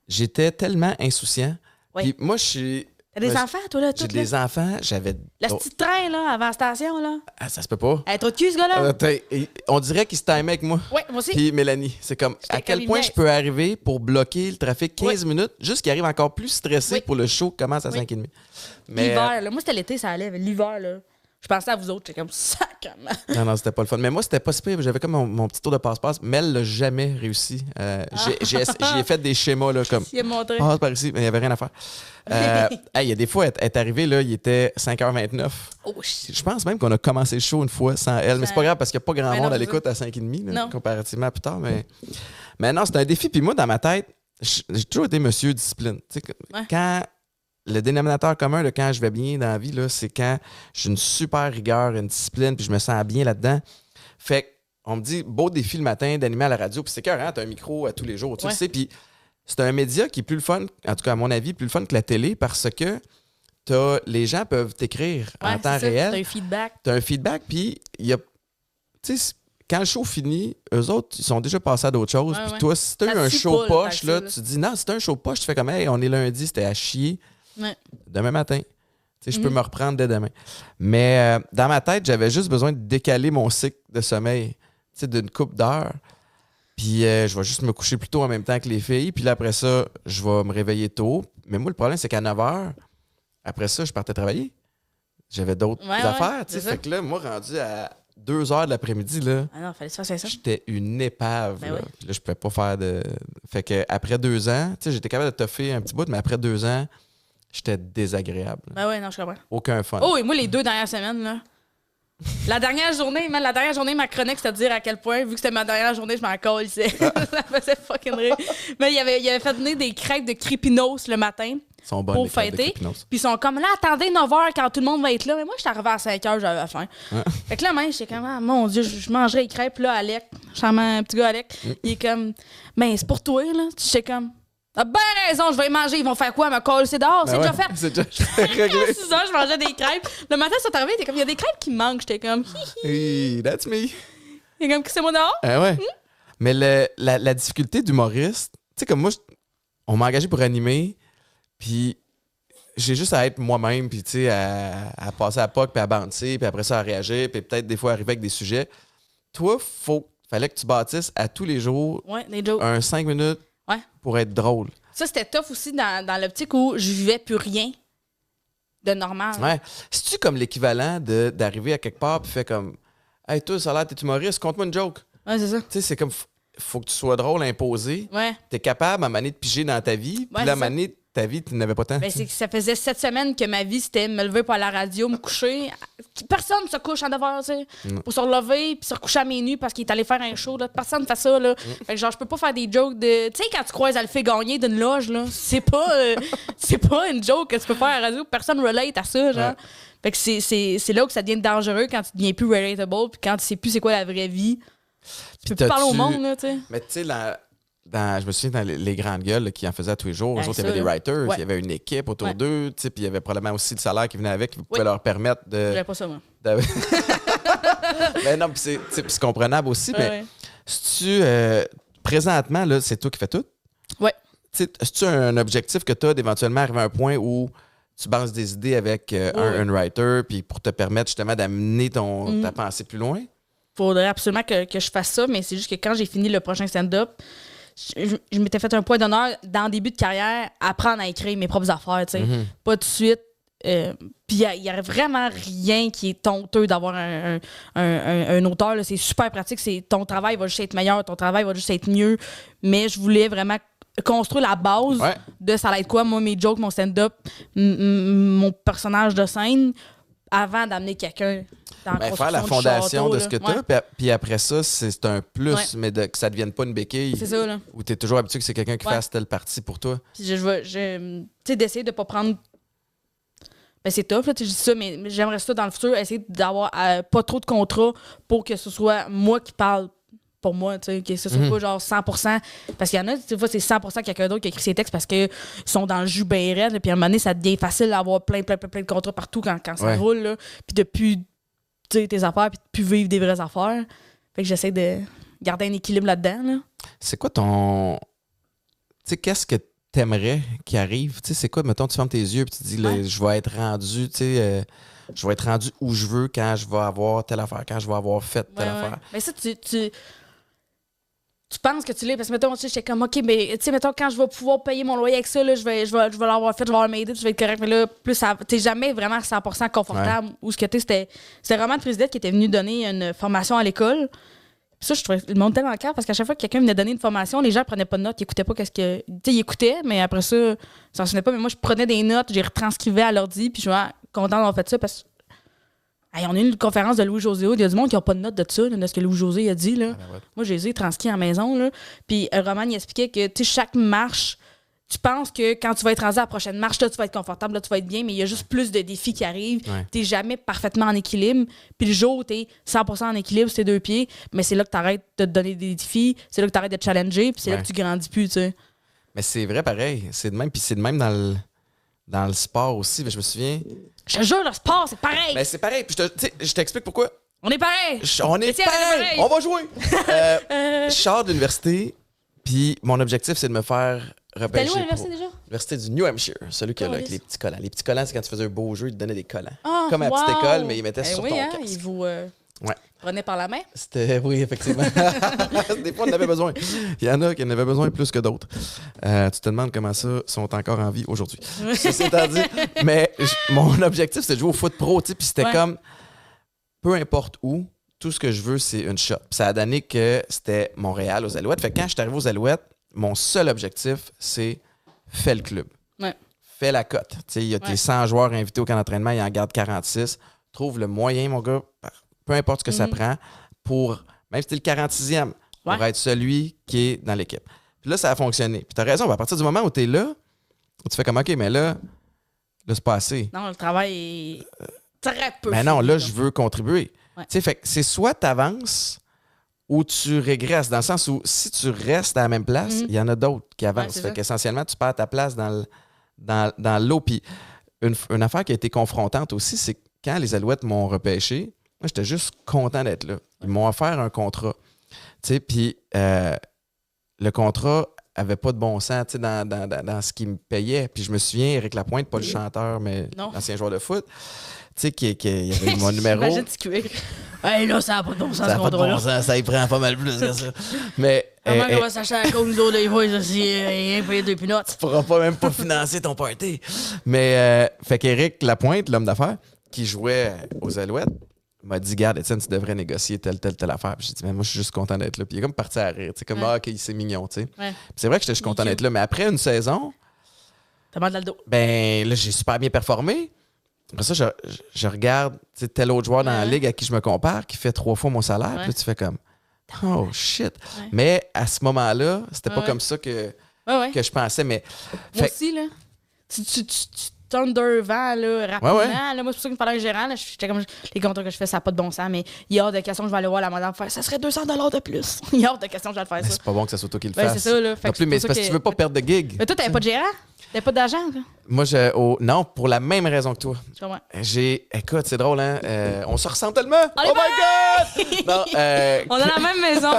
j'étais tellement insouciant. Puis moi, je suis. T'as des enfants, toi, là? J'ai des enfants. J'avais. Le petit train, là, avant la station, là. Ah, ça se peut pas. Elle est trop de cul, ce gars-là. On dirait qu'il se timait avec moi. Oui, moi aussi. Puis Mélanie, c'est comme à quel point je peux arriver pour bloquer le trafic 15 minutes, juste qu'il arrive encore plus stressé pour le show qui commence à 5h30. Mais, l'hiver, là. Moi, c'était l'été, ça allait. L'hiver, là. Je pensais à vous autres, j'étais comme sacrément. Non, c'était pas le fun. Mais moi, c'était pas si pire. J'avais comme mon petit tour de passe-passe. Mais elle l'a jamais réussi. J'ai fait des schémas là, comme. Il a montré. Passe par ici, mais il n'y avait rien à faire. Il y a des fois, elle est arrivée, là, il était 5h29. Oh, shit. Je pense même qu'on a commencé le show une fois sans elle. Mais c'est pas grave parce qu'il n'y a pas grand monde à c'est l'écoute à 5h30, là, Non. comparativement à plus tard. Mais non, c'est un défi. Puis moi, dans ma tête, j'ai toujours été monsieur discipline. Tu sais, quand. Le dénominateur commun de quand je vais bien dans la vie, là, c'est quand j'ai une super rigueur, une discipline, puis je me sens bien là-dedans. Fait qu'on me dit, beau défi le matin d'animer à la radio, puis c'est carrément, t'as un micro à tous les jours, tu sais, puis c'est un média qui est plus le fun, en tout cas à mon avis, plus le fun que la télé, parce que les gens peuvent t'écrire en temps réel. T'as un feedback. T'as un feedback, puis il y a, tu sais, quand le show finit, eux autres, ils sont déjà passés à d'autres choses, puis toi, si t'as eu un show poche, là, tu dis, non, si t'as un show poche, tu fais comme, hey, on est lundi, c'était à chier. Ouais. Demain matin. Je peux me reprendre dès demain. Mais dans ma tête, j'avais juste besoin de décaler mon cycle de sommeil d'une couple d'heures. Puis je vais juste me coucher plus tôt en même temps que les filles. Puis là, après ça, je vais me réveiller tôt. Mais moi, le problème, c'est qu'à 9h, après ça, je partais travailler. J'avais d'autres affaires. Fait que là, moi, rendu à 2h de l'après-midi, là, ah non, fallait se faire ça. J'étais une épave. Ben là. Puis là, je pouvais pas faire de. Fait que après 2 ans, j'étais capable de toffer un petit bout, mais après 2 ans, j'étais désagréable. Ben ouais, non, je comprends. Aucun fun. Oh, et moi, les 2 dernières semaines, là. La dernière journée, ma chronique, c'était de dire à quel point, vu que c'était ma dernière journée, je m'en colissais. Ça faisait fucking rire. Mais il avait fait venir des crêpes de Crépinos le matin. Ils sont bonnes, pour fêter. Puis ils sont comme là, attendez 9h quand tout le monde va être là. Mais moi, je suis arrivée à 5h, j'avais faim. Fait que là, même, j'étais comme, ah, mon Dieu, je mangerais les crêpes. Là, Alec, charmant petit gars Alec, il est comme, ben, c'est pour toi, là. J'étais comme, t'as bien raison, je vais les manger. Ils vont faire quoi? Me coller, c'est dehors, c'est déjà fait. C'est déjà réglé. À 6h, je mangeais des crêpes. Le matin, ça t'arrivait, t'es comme, il y a des crêpes qui me manquent. J'étais comme, Hey, that's me. il est comme, c'est moi dehors? Ah ouais. Mais la difficulté d'humoriste, tu sais, comme moi, on m'a engagé pour animer, puis j'ai juste à être moi-même, puis tu sais, à passer à POC, puis à bouncer, puis après ça, à réagir, puis peut-être des fois arriver avec des sujets. Toi, fallait que tu bâtisses à tous les jours des jokes. un 5 minutes pour être drôle. Ça, c'était tough aussi dans l'optique où je vivais plus rien de normal. Ouais. C'est-tu comme l'équivalent d'arriver à quelque part, puis faire comme, hey, toi, ça a l'air, t'es humoriste, conte-moi une joke. Ouais, c'est ça. Tu sais, c'est comme. faut que tu sois drôle, imposé. Ouais. T'es capable, à un moment donné, de piger dans ta vie. Puis là, à un moment donné, ta vie, tu n'avais pas tant. Ben, c'est que ça faisait 7 semaines que ma vie, c'était me lever pour aller à la radio, me coucher. Personne se couche en 9 heures, tu sais. Pour se relever puis se recoucher à minuit parce qu'il est allé faire un show, là. Personne fait ça, là. Fait que genre, je peux pas faire des jokes de. Tu sais, quand tu croises Alphée gagner d'une loge, là, c'est pas une joke que tu peux faire à la radio. Personne relate à ça, genre. Ouais. Fait que c'est là que ça devient dangereux quand tu deviens plus relatable puis quand tu sais plus c'est quoi la vraie vie. Tu peux plus parler au monde, là, tu sais. Mais tu sais, je me souviens dans les grandes gueules là, qui en faisaient à tous les jours. Ben, Eux autres, il y ça, avait des là. writers, Ouais. il y avait une équipe autour Ouais. d'eux, tu sais, puis il y avait probablement aussi le salaire qui venait avec, qui pouvait Oui. leur permettre de. J'avais pas ça, moi. Ben non, puis c'est comprenable aussi, Ouais, mais ouais. si tu. Présentement, là, c'est toi qui fais tout. Ouais. Tu sais, as-tu un objectif que tu as d'éventuellement arriver à un point où tu bases des idées avec un writer, puis pour te permettre justement d'amener ta pensée plus loin? Faudrait absolument que je fasse ça, mais c'est juste que quand j'ai fini le prochain stand-up, je m'étais fait un point d'honneur dans le début de carrière, apprendre à écrire mes propres affaires, tu sais. Pas de suite. Puis il y a vraiment rien qui est honteux d'avoir un auteur. Là. C'est super pratique. Ton travail va juste être meilleur, ton travail va juste être mieux. Mais je voulais vraiment construire la base de ça allait être quoi, moi, mes jokes, mon stand-up, mon personnage de scène, avant d'amener quelqu'un dans Ben, la faire la construction du fondation château, de ce que là. tu as, puis après ça, c'est un plus, mais que ça ne devienne pas une béquille. C'est ça, là. Où tu es toujours habitué que c'est quelqu'un qui Ouais. fasse telle partie pour toi. Puis tu sais, d'essayer de pas prendre. Ben, c'est tough, là, tu sais, je dis ça, mais j'aimerais ça dans le futur, essayer d'avoir pas trop de contrats pour que ce soit moi qui parle pour moi, tu sais, que ce soit pas genre 100%. Parce qu'il y en a, des fois, c'est 100% quelqu'un d'autre qui écrit ses textes parce qu'ils sont dans le jus bien raide, là, puis à un moment donné, ça devient facile d'avoir plein de contrats partout quand ça roule, là. Puis de plus, tu sais, tes affaires, puis de plus vivre des vraies affaires. Fait que j'essaie de garder un équilibre là-dedans, là. C'est quoi ton. Tu sais, qu'est-ce que t'aimerais qui arrive? Tu sais, c'est quoi, mettons, tu fermes tes yeux et tu te dis, là, je vais être rendu, tu sais, je vais être rendu où je veux quand je vais avoir telle affaire, quand je vais avoir fait telle affaire. Mais ça, tu penses que tu l'es, parce que, mettons, tu sais, j'étais comme, OK, mais, tu sais, mettons, quand je vais pouvoir payer mon loyer avec ça, là, je vais l'avoir fait, je vais avoir m'aider, je vais être correct. Mais là, plus, t'es jamais vraiment 100% confortable. Ou ce que tu sais, c'était vraiment le président qui était venu donner une formation à l'école. Puis ça, je trouvais le monde tellement en cœur, parce qu'à chaque fois que quelqu'un venait donner une formation, les gens prenaient pas de notes, ils écoutaient pas qu'est-ce que. Tu sais, ils écoutaient, mais après ça, ça s'enchaînait pas. Mais moi, je prenais des notes, j'ai retranscrivais à l'ordi, puis je suis vraiment content d'avoir fait ça, parce que. Hey, on a eu une conférence de Louis-José Hood. Il y a du monde qui n'a pas de notes de ça, là, de ce que Louis-José a dit. Là. Moi, j'ai transcrit à la maison. Là. Puis Roman, il expliquait que chaque marche, tu penses que quand tu vas être rendu à la prochaine marche, là, tu vas être confortable, là, tu vas être bien, mais il y a juste plus de défis qui arrivent. Ouais. Tu n'es jamais parfaitement en équilibre. Puis le jour où tu es 100% en équilibre, c'est tes deux pieds, mais c'est là que tu arrêtes de te donner des défis, c'est là que tu arrêtes de te challenger, puis c'est là que tu grandis plus. Tu sais. Mais c'est vrai, pareil. C'est de même, puis c'est de même dans le sport aussi. Mais je me souviens. Je te jure, le sport, c'est pareil. Mais c'est pareil. Puis je t'explique pourquoi. On est pareil. On est Étienne, pareil. On va jouer. Je sors de l'université, puis mon objectif, c'est de me faire T'es repêcher. allé où à l'université pour déjà? l'université du New Hampshire, celui qui a là, avec Calisse. les petits collants. Les petits collants, c'est quand tu faisais un beau jeu, ils te donnaient des collants. Ah, Comme à la petite wow. école, mais ils mettaient sur oui, ton hein, casque. ils vous Ouais. prenaient par la main. Oui, effectivement. Des fois, on en avait besoin. Il y en a qui en avaient besoin plus que d'autres. Tu te demandes comment ça sont encore en vie aujourd'hui. Ceci étant dit, mais mon objectif, c'était de jouer au foot pro, tu sais, puis c'était comme, peu importe où, tout ce que je veux, c'est une shot. Puis ça a donné que c'était Montréal aux Alouettes. Fait que quand je suis arrivé aux Alouettes, mon seul objectif, c'est fais le club. Ouais. Fais la cote. Tu sais, il y a tes 100 joueurs invités au camp d'entraînement, il en garde 46. Trouve le moyen, mon gars, peu importe ce que ça prend, pour, même si t'es le 46e, pour être celui qui est dans l'équipe. Puis là, ça a fonctionné. Puis t'as raison, à partir du moment où t'es là, tu fais comme, OK, mais là c'est pas assez. Non, le travail est très peu. Mais non, fini, là, je veux contribuer. Ouais. Tu sais, fait que c'est soit t'avances ou tu régresses, dans le sens où si tu restes à la même place, il y en a d'autres qui avancent. c'est Fait ça. qu'essentiellement, tu perds ta place dans l'eau. Puis une affaire qui a été confrontante aussi, c'est que quand les Alouettes m'ont repêché, moi, j'étais juste content d'être là. Ils m'ont offert un contrat. Tu sais, puis le contrat avait pas de bon sens, tu sais, dans ce qu'il me payait. Puis je me souviens, Éric Lapointe, pas le chanteur, mais l'ancien joueur de foot, tu sais, qui y avait mon numéro. Imagine ce qu'il hey, là, ça n'a pas de bon sens, Ça ce n'a pas de contrat-là. bon sens, ça y prend pas mal plus que ça. Mais Comment on va s'acheter à cause nous autres, les boys, si rien payer deux pinottes? tu pourras pas même pas financer ton party. Mais fait qu'Éric Lapointe, l'homme d'affaires, qui jouait aux Alouettes, m'a dit, garde, Étienne, tu devrais négocier telle affaire. Puis j'ai dit, mais moi, je suis juste content d'être là. Puis il est comme parti à rire. Tu sais, comme, OK, c'est mignon, tu sais. Ouais. Puis c'est vrai que j'étais content d'être là. Mais après une saison, T'as mal dans le dos. ben là, j'ai super bien performé. Après ça, je regarde tel autre joueur dans la ligue à qui je me compare qui fait 3 fois mon salaire. Puis là, tu fais comme, oh shit. Ouais. Mais à ce moment-là, c'était pas comme ça que je pensais. Mais, moi aussi, là, tu tournes devant là, rapidement. Là, moi, c'est pour ça qu'il me fallait un gérant. Là, j'étais comme, les contrats que je fais, ça n'a pas de bon sens. Mais il y a hors de question que je vais aller voir la madame faire, ça serait 200 $ de plus. Il y a hors de question que je vais le faire ça. C'est pas bon que ça soit toi qui le fasse. C'est ça, là. Non plus, mais c'est parce que tu veux pas perdre de gig. Mais toi, t'avais pas de gérant? T'avais pas d'agent? Moi, non, pour la même raison que toi. Écoute, c'est drôle, hein? On se ressemble tellement! Oh my God! Non, on a la même maison.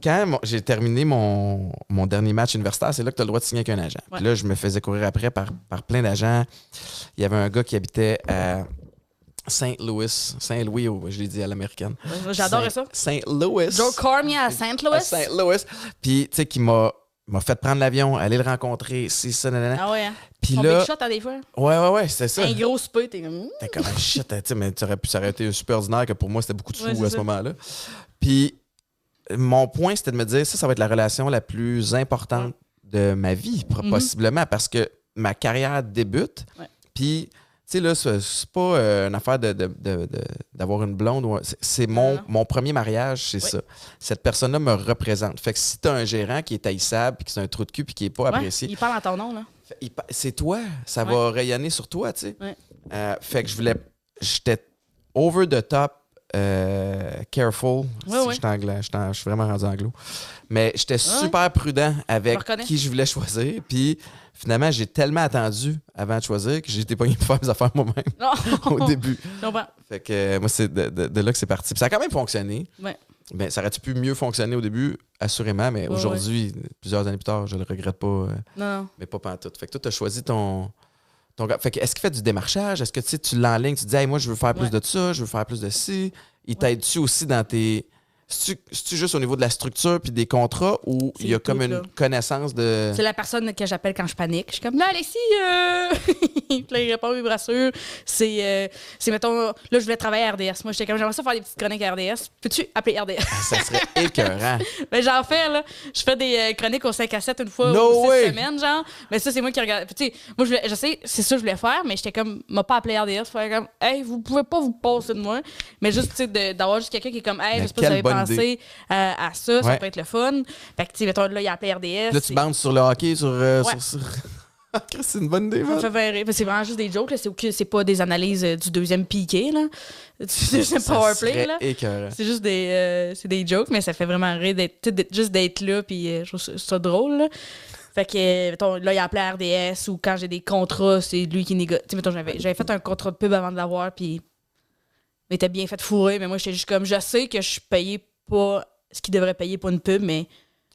Quand j'ai terminé mon dernier match universitaire, c'est là que tu as le droit de signer avec un agent. Ouais. Puis là, je me faisais courir après par plein d'agents. Il y avait un gars qui habitait à Saint-Louis, je l'ai dit à l'américaine. J'adore ça. Saint-Louis. Joe Cormier à Saint-Louis. À Saint-Louis. Puis, tu sais, qui m'a fait prendre l'avion, aller le rencontrer, c'est ça, nanana. Ah ouais, hein? Puis ton là... big shot à des fois. Ouais, c'est ça. Un gros souper, t'es comme... T'es comme un shit, tu sais, mais ça aurait été super ordinaire que pour moi, c'était beaucoup de sous à ce moment-là. Puis... Mon point, c'était de me dire, ça va être la relation la plus importante de ma vie, possiblement, parce que ma carrière débute. Puis, tu sais, là, c'est pas une affaire d'avoir une blonde. C'est mon premier mariage, c'est ça. Cette personne-là me représente. Fait que si t'as un gérant qui est haïssable, puis qui c'est un trou de cul, puis qui est pas apprécié... Il parle en ton nom, là. C'est toi. Ça va rayonner sur toi, tu sais. Fait que j'étais over the top. Careful. Je suis anglais, je suis vraiment rendu anglo. Mais j'étais super prudent avec qui je voulais choisir. Puis finalement, j'ai tellement attendu avant de choisir que j'ai été pogné pour faire mes affaires moi-même au début. Fait que moi, c'est de là que c'est parti. Puis ça a quand même fonctionné. Ben, ça aurait-tu pu mieux fonctionner au début, assurément, mais aujourd'hui, plusieurs années plus tard, je le regrette pas. Mais pas pantoute. Fait que toi, tu as choisi ton gars. Fait que est-ce qu'il fait du démarchage? Est-ce que tu l'enlignes? Tu te dis, hey, moi, je veux faire plus de ça, je veux faire plus de ci. Il t'aide-tu aussi dans tes. C'est-tu juste au niveau de la structure puis des contrats ou il y a comme une connaissance de. C'est la personne que j'appelle quand je panique. Je suis comme, là, Alexis, puis là, il répond, oui, bien sûr. C'est, mettons, là, je voulais travailler à RDS. Moi, j'étais comme, j'aimerais ça faire des petites chroniques à RDS. Peux-tu appeler RDS? Ça serait écœurant. Ben, j'en fais, là. Je fais des chroniques au 5 à 7 une fois ou 6 semaines, genre. Mais ça, c'est moi qui regarde. Puis, tu sais, moi, je sais, c'est ça que je voulais faire, mais j'étais comme, m'a pas appelé RDS. Faire comme, hey, vous pouvez pas vous passer de moi. Mais juste, tu sais, d'avoir juste quelqu'un qui est comme, hey, je sais pas si vous avez pensé à ça, ça peut être le fun. Fait que, tu sais, mettons, là, il a appelé RDS. Là, tu bandes sur le hockey, sur... c'est une bonne idée, ça fait rire. C'est vraiment juste des jokes, là. C'est pas des analyses du deuxième piqué, là. Du deuxième powerplay, là. C'est juste des jokes, mais ça fait vraiment rire juste d'être là, puis je trouve ça drôle, là. Fait que, mettons, là, il a appelé RDS, ou quand j'ai des contrats, c'est lui qui négocie. Tu sais, mettons, j'avais fait un contrat de pub avant de l'avoir, puis il était bien fait fourrer, mais moi, j'étais juste comme, je sais que je suis payé pas ce qu'il devrait payer pour une pub, mais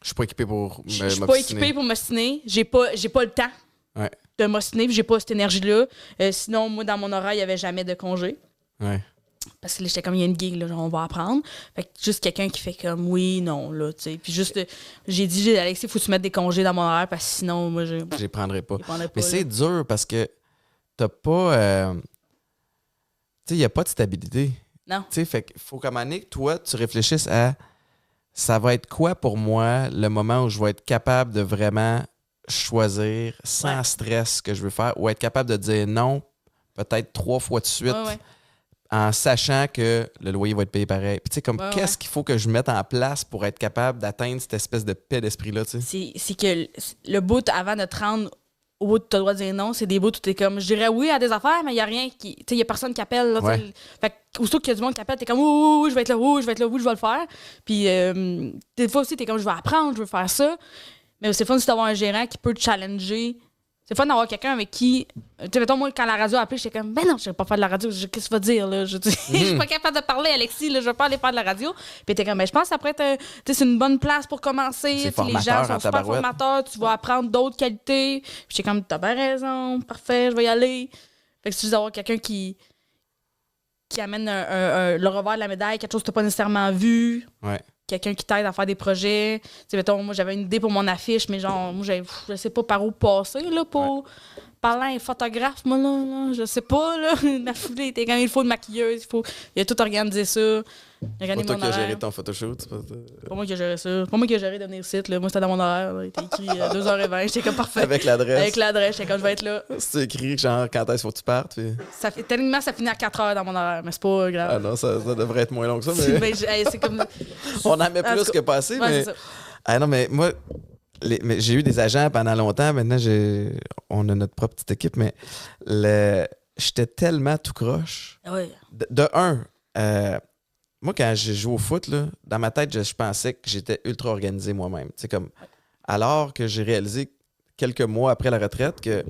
je suis pas équipé pour je suis pas équipé pour m'ostiner. J'ai pas le temps de m'ostiner, puis j'ai pas cette énergie-là. Sinon, moi, dans mon horaire, il y avait jamais de congé. Parce que là, j'étais comme, il y a une gig, là, genre, on va apprendre. Fait que juste quelqu'un qui fait comme, oui, non, là, tu sais. Puis juste, j'ai dit, Alexis, faut que tu mettes des congés dans mon horaire, parce que sinon, moi, je les prendrais pas. Mais c'est dur, parce que t'as pas... tu sais, il y a pas de stabilité. Non. Tu sais, fait qu'il faut qu'à un moment donné, toi, tu réfléchisses à ça va être quoi pour moi le moment où je vais être capable de vraiment choisir sans stress ce que je veux faire ou être capable de dire non peut-être 3 fois de suite en sachant que le loyer va être payé pareil. Puis tu sais, comme qu'est-ce qu'il faut que je mette en place pour être capable d'atteindre cette espèce de paix d'esprit-là, tu sais? C'est que le bout avant de te rendre au bout de tu as le droit de dire non, c'est des bouts où tu es comme, je dirais oui à des affaires, mais il n'y a rien qui. Tu sais, il n'y a personne qui appelle. Là, fait que, aussitôt qu'il y a du monde qui appelle, tu es comme, oui, je vais être là, oui, je vais être là, oui, je vais le faire. Puis, des fois aussi, tu es comme, je vais apprendre, je veux faire ça. Mais c'est fun aussi d'avoir un gérant qui peut te challenger. C'est fun d'avoir quelqu'un avec qui. Tu sais, mettons, moi, quand la radio a appelé, j'étais comme, ben non, je ne vais pas faire de la radio. Qu'est-ce que tu vas dire, là? Je suis pas capable de parler, Alexis, là, je vais pas aller faire de la radio. Puis t'es comme, ben, je pense que ça pourrait être. Tu sais, c'est une bonne place pour commencer. Les gens sont super formateurs, tu vas apprendre d'autres qualités. Puis j'étais comme, t'as bien raison, parfait, je vais y aller. Fait que c'est juste d'avoir quelqu'un qui amène le revers de la médaille, quelque chose que t'as pas nécessairement vu. Quelqu'un qui t'aide à faire des projets. Tu sais, mettons, moi, j'avais une idée pour mon affiche, mais genre, moi, je sais pas par où passer, là, pour parlant des photographes, moi, là, je sais pas, là. Ma foulée était quand il faut une maquilleuse, il a tout organisé ça. Il a Pas regardé toi mon qui as horaire. géré ton photoshoot. C'est Pas moi qui ai géré ça. C'est pas moi qui ai géré de venir ici, là. Moi, c'était dans mon horaire. Là. Il était écrit 2h20. J'étais comme parfait. Avec l'adresse. Avec l'adresse, j'étais comme je vais être là. C'est écrit, genre, quand est-ce faut que tu partes. Puis... Techniquement, ça finit à 4h dans mon horaire, mais c'est pas grave. Ah non, ça devrait être moins long que ça. Mais... Ben, c'est comme. On en met En plus tout que pas assez, Ouais, mais... c'est ça. Ah non, mais moi, mais j'ai eu des agents pendant longtemps. Maintenant, on a notre propre petite équipe, mais j'étais tellement tout croche. Ouais. De un, moi, quand j'ai joué au foot, là, dans ma tête, je pensais que j'étais ultra organisé moi-même. C'est comme, alors que j'ai réalisé quelques mois après la retraite que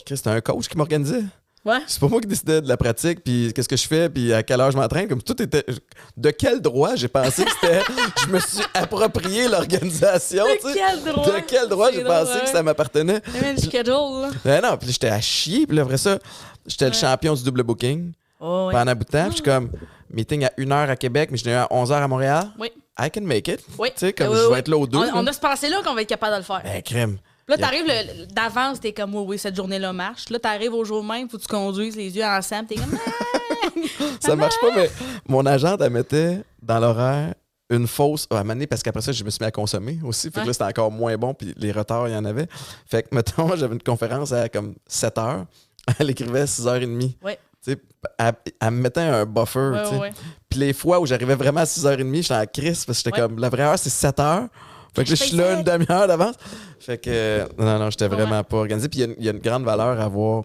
c'était un coach qui m'organisait. Ouais. C'est pas moi qui décidais de la pratique, puis qu'est-ce que je fais, puis à quelle heure je m'entraîne. Comme tout était. De quel droit j'ai pensé que c'était. Je me suis approprié l'organisation. De tu sais. quel droit? De quel droit C'est j'ai drôle, pensé que ouais. ça m'appartenait. Le schedule, là. Ben non, puis j'étais à chier, puis là, après ça, j'étais le champion du double booking Oh, ouais. pendant un bout de temps. Puis je suis comme, meeting à 1h à Québec, mais je suis à 11h à Montréal. Oui. I can make it. Oui. Tu sais, comme Oui, je oui. vais être là aux deux. On a ce pensée-là qu'on va être capable de le faire. Ben, crème. Là, t'arrives d'avance, t'es comme, oui, cette journée-là marche. Là, t'arrives au jour même, faut que tu conduises les yeux ensemble, t'es comme, Ça marche pas, mais mon agente, elle mettait dans l'horaire une fausse. À un moment donné, parce qu'après ça, je me suis mis à consommer aussi. Fait que là, c'était encore moins bon, puis les retards, il y en avait. Fait que, mettons, j'avais une conférence à comme 7 h. Elle écrivait 6h30. Oui. Tu sais, elle me mettait un buffer. Ouais, tu sais. ouais. Puis les fois où j'arrivais vraiment à 6h30, j'étais en crise parce que j'étais Ouais. comme, la vraie heure, c'est 7 h. Fait que là, je suis là une demi-heure d'avance. Fait que, non, j'étais vraiment pas organisé. Puis il y a une grande valeur à avoir.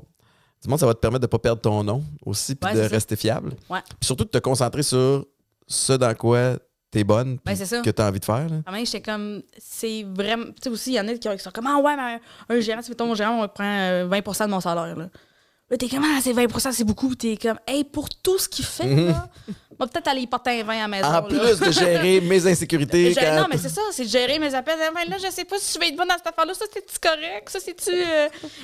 Du monde, ça va te permettre de pas perdre ton nom aussi, puis Ouais, de c'est ça. rester fiable. Ouais. Puis surtout de te concentrer sur ce dans quoi t'es bonne, puis Ben, c'est ça. que t'as envie de faire. Là. Quand même, j'étais comme, c'est vraiment. Tu sais, aussi, il y en a qui sont comme, ah ouais, mais un gérant, tu fais ton gérant, on prend 20% de mon salaire. Là, t'es comme, ah, c'est 20%, c'est beaucoup. T'es comme, hey, pour tout ce qu'il fait, là, on va peut-être aller y porter un vin à la maison. En là. plus de gérer mes insécurités. quand... Non, mais c'est ça, c'est de gérer mes appels. Ben, là, je sais pas si je vais être bonne dans cette affaire-là. Ça, c'est-tu correct? Ça, c'est-tu.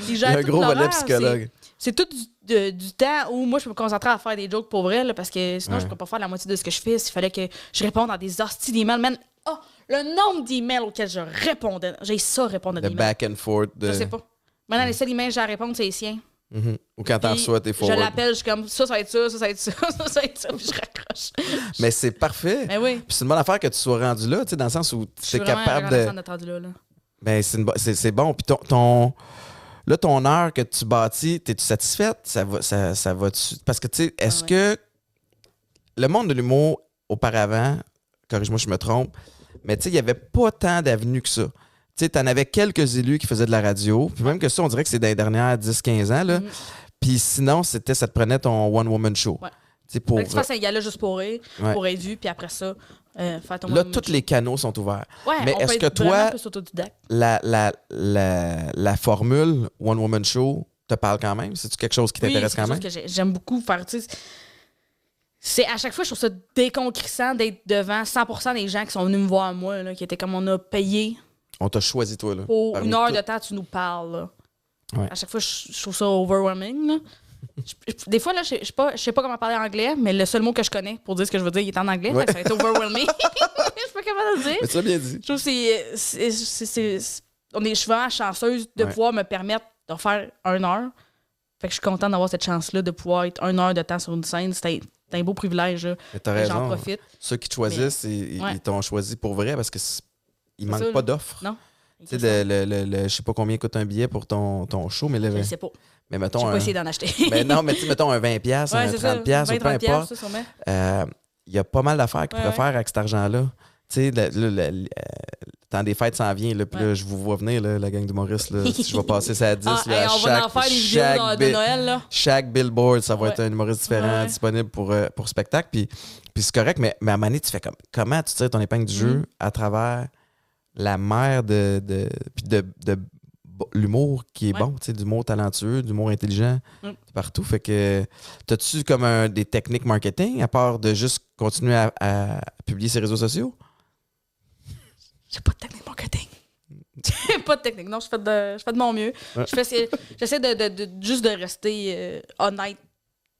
Il y a un gros volet psychologue. C'est tout du temps où moi, je me concentrer à faire des jokes pour vrai, là, parce que sinon, je pourrais pas faire la moitié de ce que je fais. S'il fallait que je réponde à des hosties d'emails, man. Oh, le nombre d'emails auxquels je répondais. J'ai ça répondre à des Le emails. back and forth. Je sais pas. Maintenant, les seuls emails que j'ai à répondre, c'est les siens. Mhm. Ou quand t'en Puis, reçois, t'es forward. je l'appelle, je suis comme, ça va être ça, ça va être ça, ça va être ça, puis je raccroche. Mais c'est parfait. Mais oui. Puis c'est une bonne affaire que tu sois rendu là, tu sais, dans le sens où Je suis t'es vraiment capable reconnaissante de. d'être rendu là. Ben, c'est bon. Puis là, ton heure que tu bâtis, t'es-tu satisfaite? Ça va-tu. Parce que, tu sais, est-ce que le monde de l'humour, auparavant, corrige-moi si je me trompe, mais tu sais, il n'y avait pas tant d'avenues que ça. Tu sais, t'en avais quelques élus qui faisaient de la radio. Puis même que ça, on dirait que c'est dans les dernières 10-15 ans, là. Puis sinon, ça te prenait ton one-woman show. Ouais. Tu sais, pour... Fait que tu fasses un gala juste pour rire, Ouais. pour être vu, puis après ça, faire ton Là, moment tous de les canaux sont ouverts. Ouais, mais on est-ce peut que être vraiment toi, plus autodidacte. la formule One Woman Show te parle quand même? C'est-tu quelque chose qui t'intéresse c'est quand même? quelque chose que j'aime beaucoup faire. Tu sais, c'est à chaque fois, je trouve ça déconcrissant d'être devant 100% des gens qui sont venus me voir moi, là, qui étaient comme on a payé On t'a choisi, toi, là. pour Parmi une heure tout. de temps, tu nous parles. Là. Ouais. À chaque fois, je trouve ça overwhelming. Là. Des fois, là, je sais pas comment parler anglais, mais le seul mot que je connais pour dire ce que je veux dire, il est en anglais. Ouais. Fait que ça va être overwhelming. Je suis pas capable de le dire. Mais tu l'as bien dit. Je trouve que je suis vraiment chanceuse de pouvoir me permettre de faire 1 heure. Fait que je suis contente d'avoir cette chance-là de pouvoir être 1 heure de temps sur une scène. C'est un beau privilège. Là. Mais t'as Fait que raison. J'en profite. Ceux qui te choisissent, ils t'ont choisi pour vrai parce que il manque ça, pas là. d'offres. Non. Tu sais, je sais pas combien coûte un billet pour ton show, mais, Je sais pas. mais J'ai mettons. pas essayé d'en acheter. Mais non, mais tu sais, mettons un 20$, Ouais, un c'est ça. 30$, ou peu 20-30$, importe. ça, sûrement. Il y a pas mal d'affaires qu'ils Ouais, pourraient faire avec cet argent-là. Tu sais, le temps des fêtes s'en vient, là, puis là, je vous vois venir, là, la gang d'humoristes. Là, si je vais passer ça à 10. Ah, là, hey, on va en faire des vidéos de Noël. Là. Chaque billboard, ça va Ouais. être un humoriste différent Ouais. disponible pour spectacle. Puis c'est correct, mais à un moment donné, tu fais comment tu tires ton épingle du jeu à travers la mer de l'humour qui est bon, tu sais, d'humour talentueux, d'humour intelligent, partout. Fait que, t'as-tu comme des techniques marketing, à part de juste continuer à publier ses réseaux sociaux? J'ai pas de technique marketing. Pas de technique. Non, je fais de mon mieux. Ouais. J'essaie de juste de rester honnête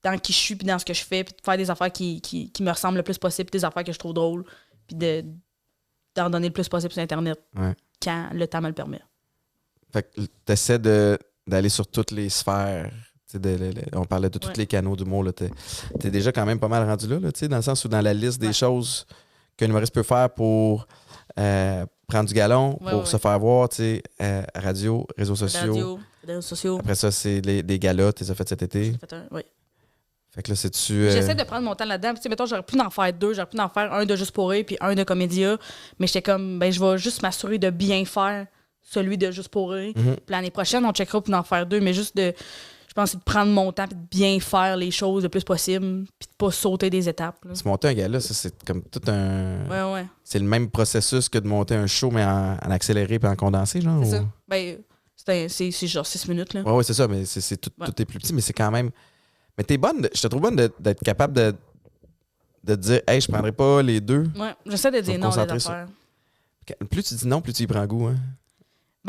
dans qui je suis puis dans ce que je fais, puis de faire des affaires qui me ressemblent le plus possible, puis des affaires que je trouve drôles, puis d'en donner le plus possible sur Internet Ouais. quand le temps me le permet. Fait que t'essaies de d'aller sur toutes les sphères. On parlait de tous les canaux d'humour. T'es déjà quand même pas mal rendu là, dans le sens où dans la liste des choses qu'un humoriste peut faire pour prendre du galon, pour se faire voir, radio, réseaux sociaux. Après ça, c'est des galas, tu les as fait cet été. Fait que là, c'est-tu. J'essaie de prendre mon temps là-dedans. Mettons, j'aurais pu en faire 2. J'aurais pu en faire un de Juste pour rire puis un de Comédia. Mais j'étais comme, je vais juste m'assurer de bien faire celui de Juste pour rire. Puis l'année prochaine, on checkera pour en faire 2. Mais juste de. Je pense que c'est de prendre mon temps et de bien faire les choses le plus possible. Puis de pas sauter des étapes. Là. Se monter un gala, ça, c'est comme tout un. Ouais. C'est le même processus que de monter un show, mais en accéléré puis en condensé, genre. C'est ça. C'est genre 6 minutes. Là. Ouais, c'est ça. Mais c'est tout est plus petit, mais c'est quand même. Mais t'es bonne, je te trouve bonne d'être capable de te dire, hey, je prendrai pas les 2. Ouais, j'essaie de dire non à des affaires. Plus tu dis non, plus tu y prends goût. Hein?